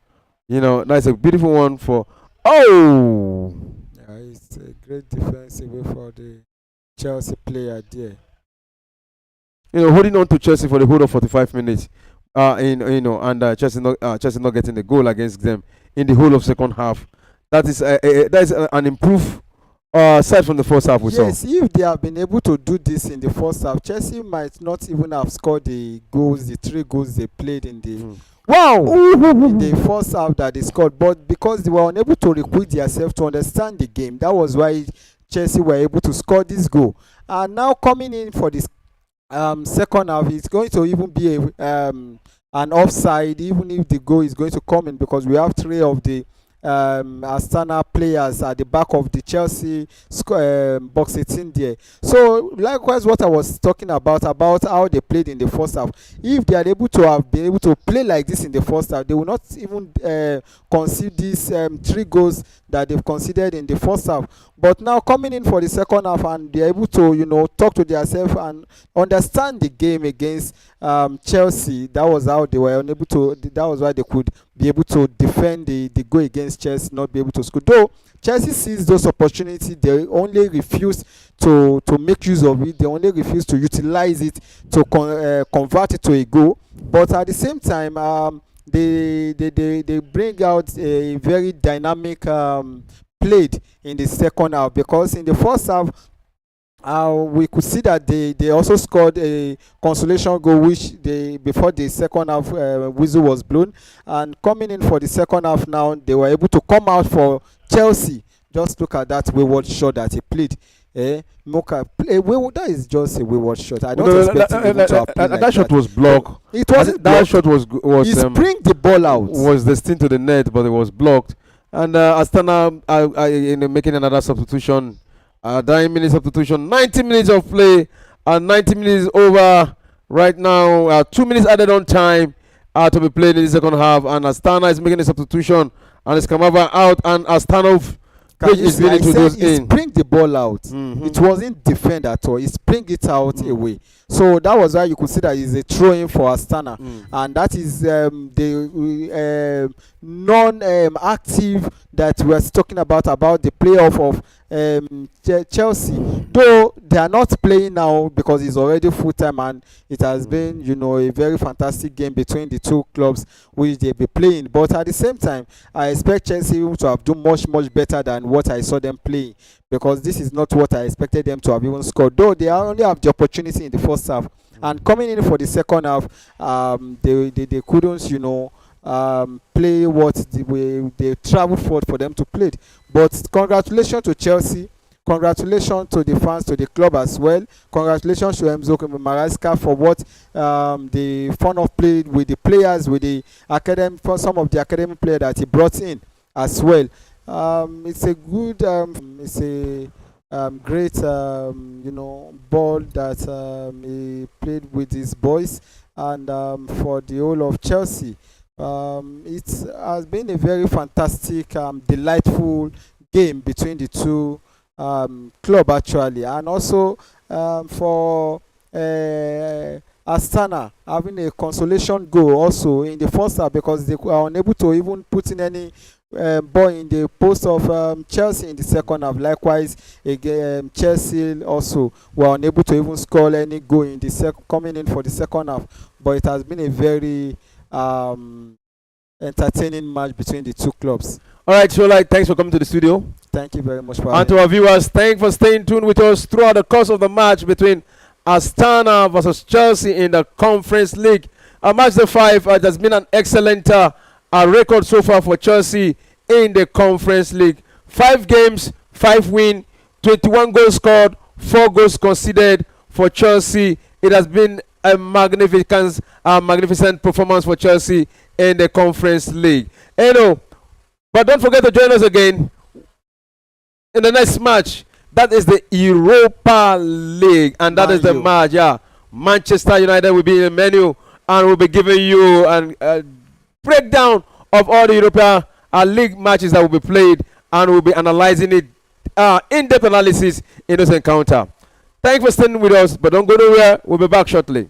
Speaker 1: That's a beautiful one for. Oh!
Speaker 2: Yeah, it's a great defensive way for the Chelsea player there.
Speaker 1: Holding on to Chelsea for the whole of 45 minutes. And Chelsea not getting the goal against them in the whole of second half. That is an improved side from the first half.
Speaker 2: Yes, if they have been able to do this in the first half, Chelsea might not even have scored the 3 goals they played in the in the first half that they scored. But because they were unable to recruit themselves to understand the game, that was why Chelsea were able to score this goal. And now coming in for this second half, it's going to even be an offside, even if the goal is going to come in, because we have 3 of the Astana players at the back of the Chelsea box 18 there. So likewise, what I was talking about how they played in the first half, if they are able to have been able to play like this in the first half, they will not even concede these 3 goals that they've considered in the first half. But now coming in for the second half, and they're able to talk to themselves and understand the game against Chelsea. That was how they were unable to. That was why they could be able to defend the goal against Chelsea, not be able to score. Though Chelsea sees those opportunities, they only refuse to make use of it. They only refuse to utilize it to convert it to a goal. But at the same time, they bring out a very dynamic played in the second half, because in the first half we could see that they also scored a consolation goal, which before the second half whistle was blown. And coming in for the second half now, they were able to come out for Chelsea. Just look at that wayward shot that he played. That is just a wayward shot. I don't expect him to have played like
Speaker 1: that shot was blocked.
Speaker 2: It wasn't
Speaker 1: that shot was
Speaker 2: he spring the ball out.
Speaker 1: Was destined to the net, but it was blocked. And Astana making another substitution. 9 minutes substitution, 90 minutes of play, and 90 minutes over right now. 2 minutes added on time to be played in the second half, and Astana is making a substitution, and it's Kamava out, and Astanov is being introduced in.
Speaker 2: He spring the ball out. It wasn't defend at all. He spring it out away. So that was why you could see that is a throw-in for Astana,
Speaker 1: Mm.
Speaker 2: and that is the non-active that we are talking about the playoff of Chelsea. Though they are not playing now because it's already full time, and it has been, a very fantastic game between the two clubs which they be playing. But at the same time, I expect Chelsea to have done much better than what I saw them playing, because this is not what I expected them to have even scored. Though they only have the opportunity in the first half, and coming in for the second half, they couldn't, play what the way they traveled for them to play. But congratulations to Chelsea. Congratulations to the fans, to the club as well. Congratulations to Enzo Maresca for what the fun of playing with the players, with the academy, for some of the academy players that he brought in as well. It's a good, it's a great, ball that he played with his boys, and for the whole of Chelsea. It has been a very fantastic, delightful game between the two club actually, and also for Astana having a consolation goal also in the first half, because they were unable to even put in any ball in the post of Chelsea in the second half. Likewise, again, Chelsea also were unable to even score any goal in the coming in for the second half. But it has been a very entertaining match between the two clubs.
Speaker 1: All right, Shola, thanks for coming to the studio.
Speaker 2: Thank you very much for
Speaker 1: And to our viewers, thanks for staying tuned with us throughout the course of the match between Astana versus Chelsea in the Conference League. Match the 5 has been an excellent record so far for Chelsea in the Conference League. 5 games, 5 wins, 21 goals scored, 4 goals conceded for Chelsea. It has been a magnificent performance for Chelsea in the Conference League. But don't forget to join us again in the next match. That is the Europa League, and that is the match. Yeah, Manchester United will be in the menu, and we'll be giving you a breakdown of all the Europa League matches that will be played, and we'll be analyzing it, in-depth analysis in this encounter. Thanks for staying with us, but don't go nowhere. We'll be back shortly.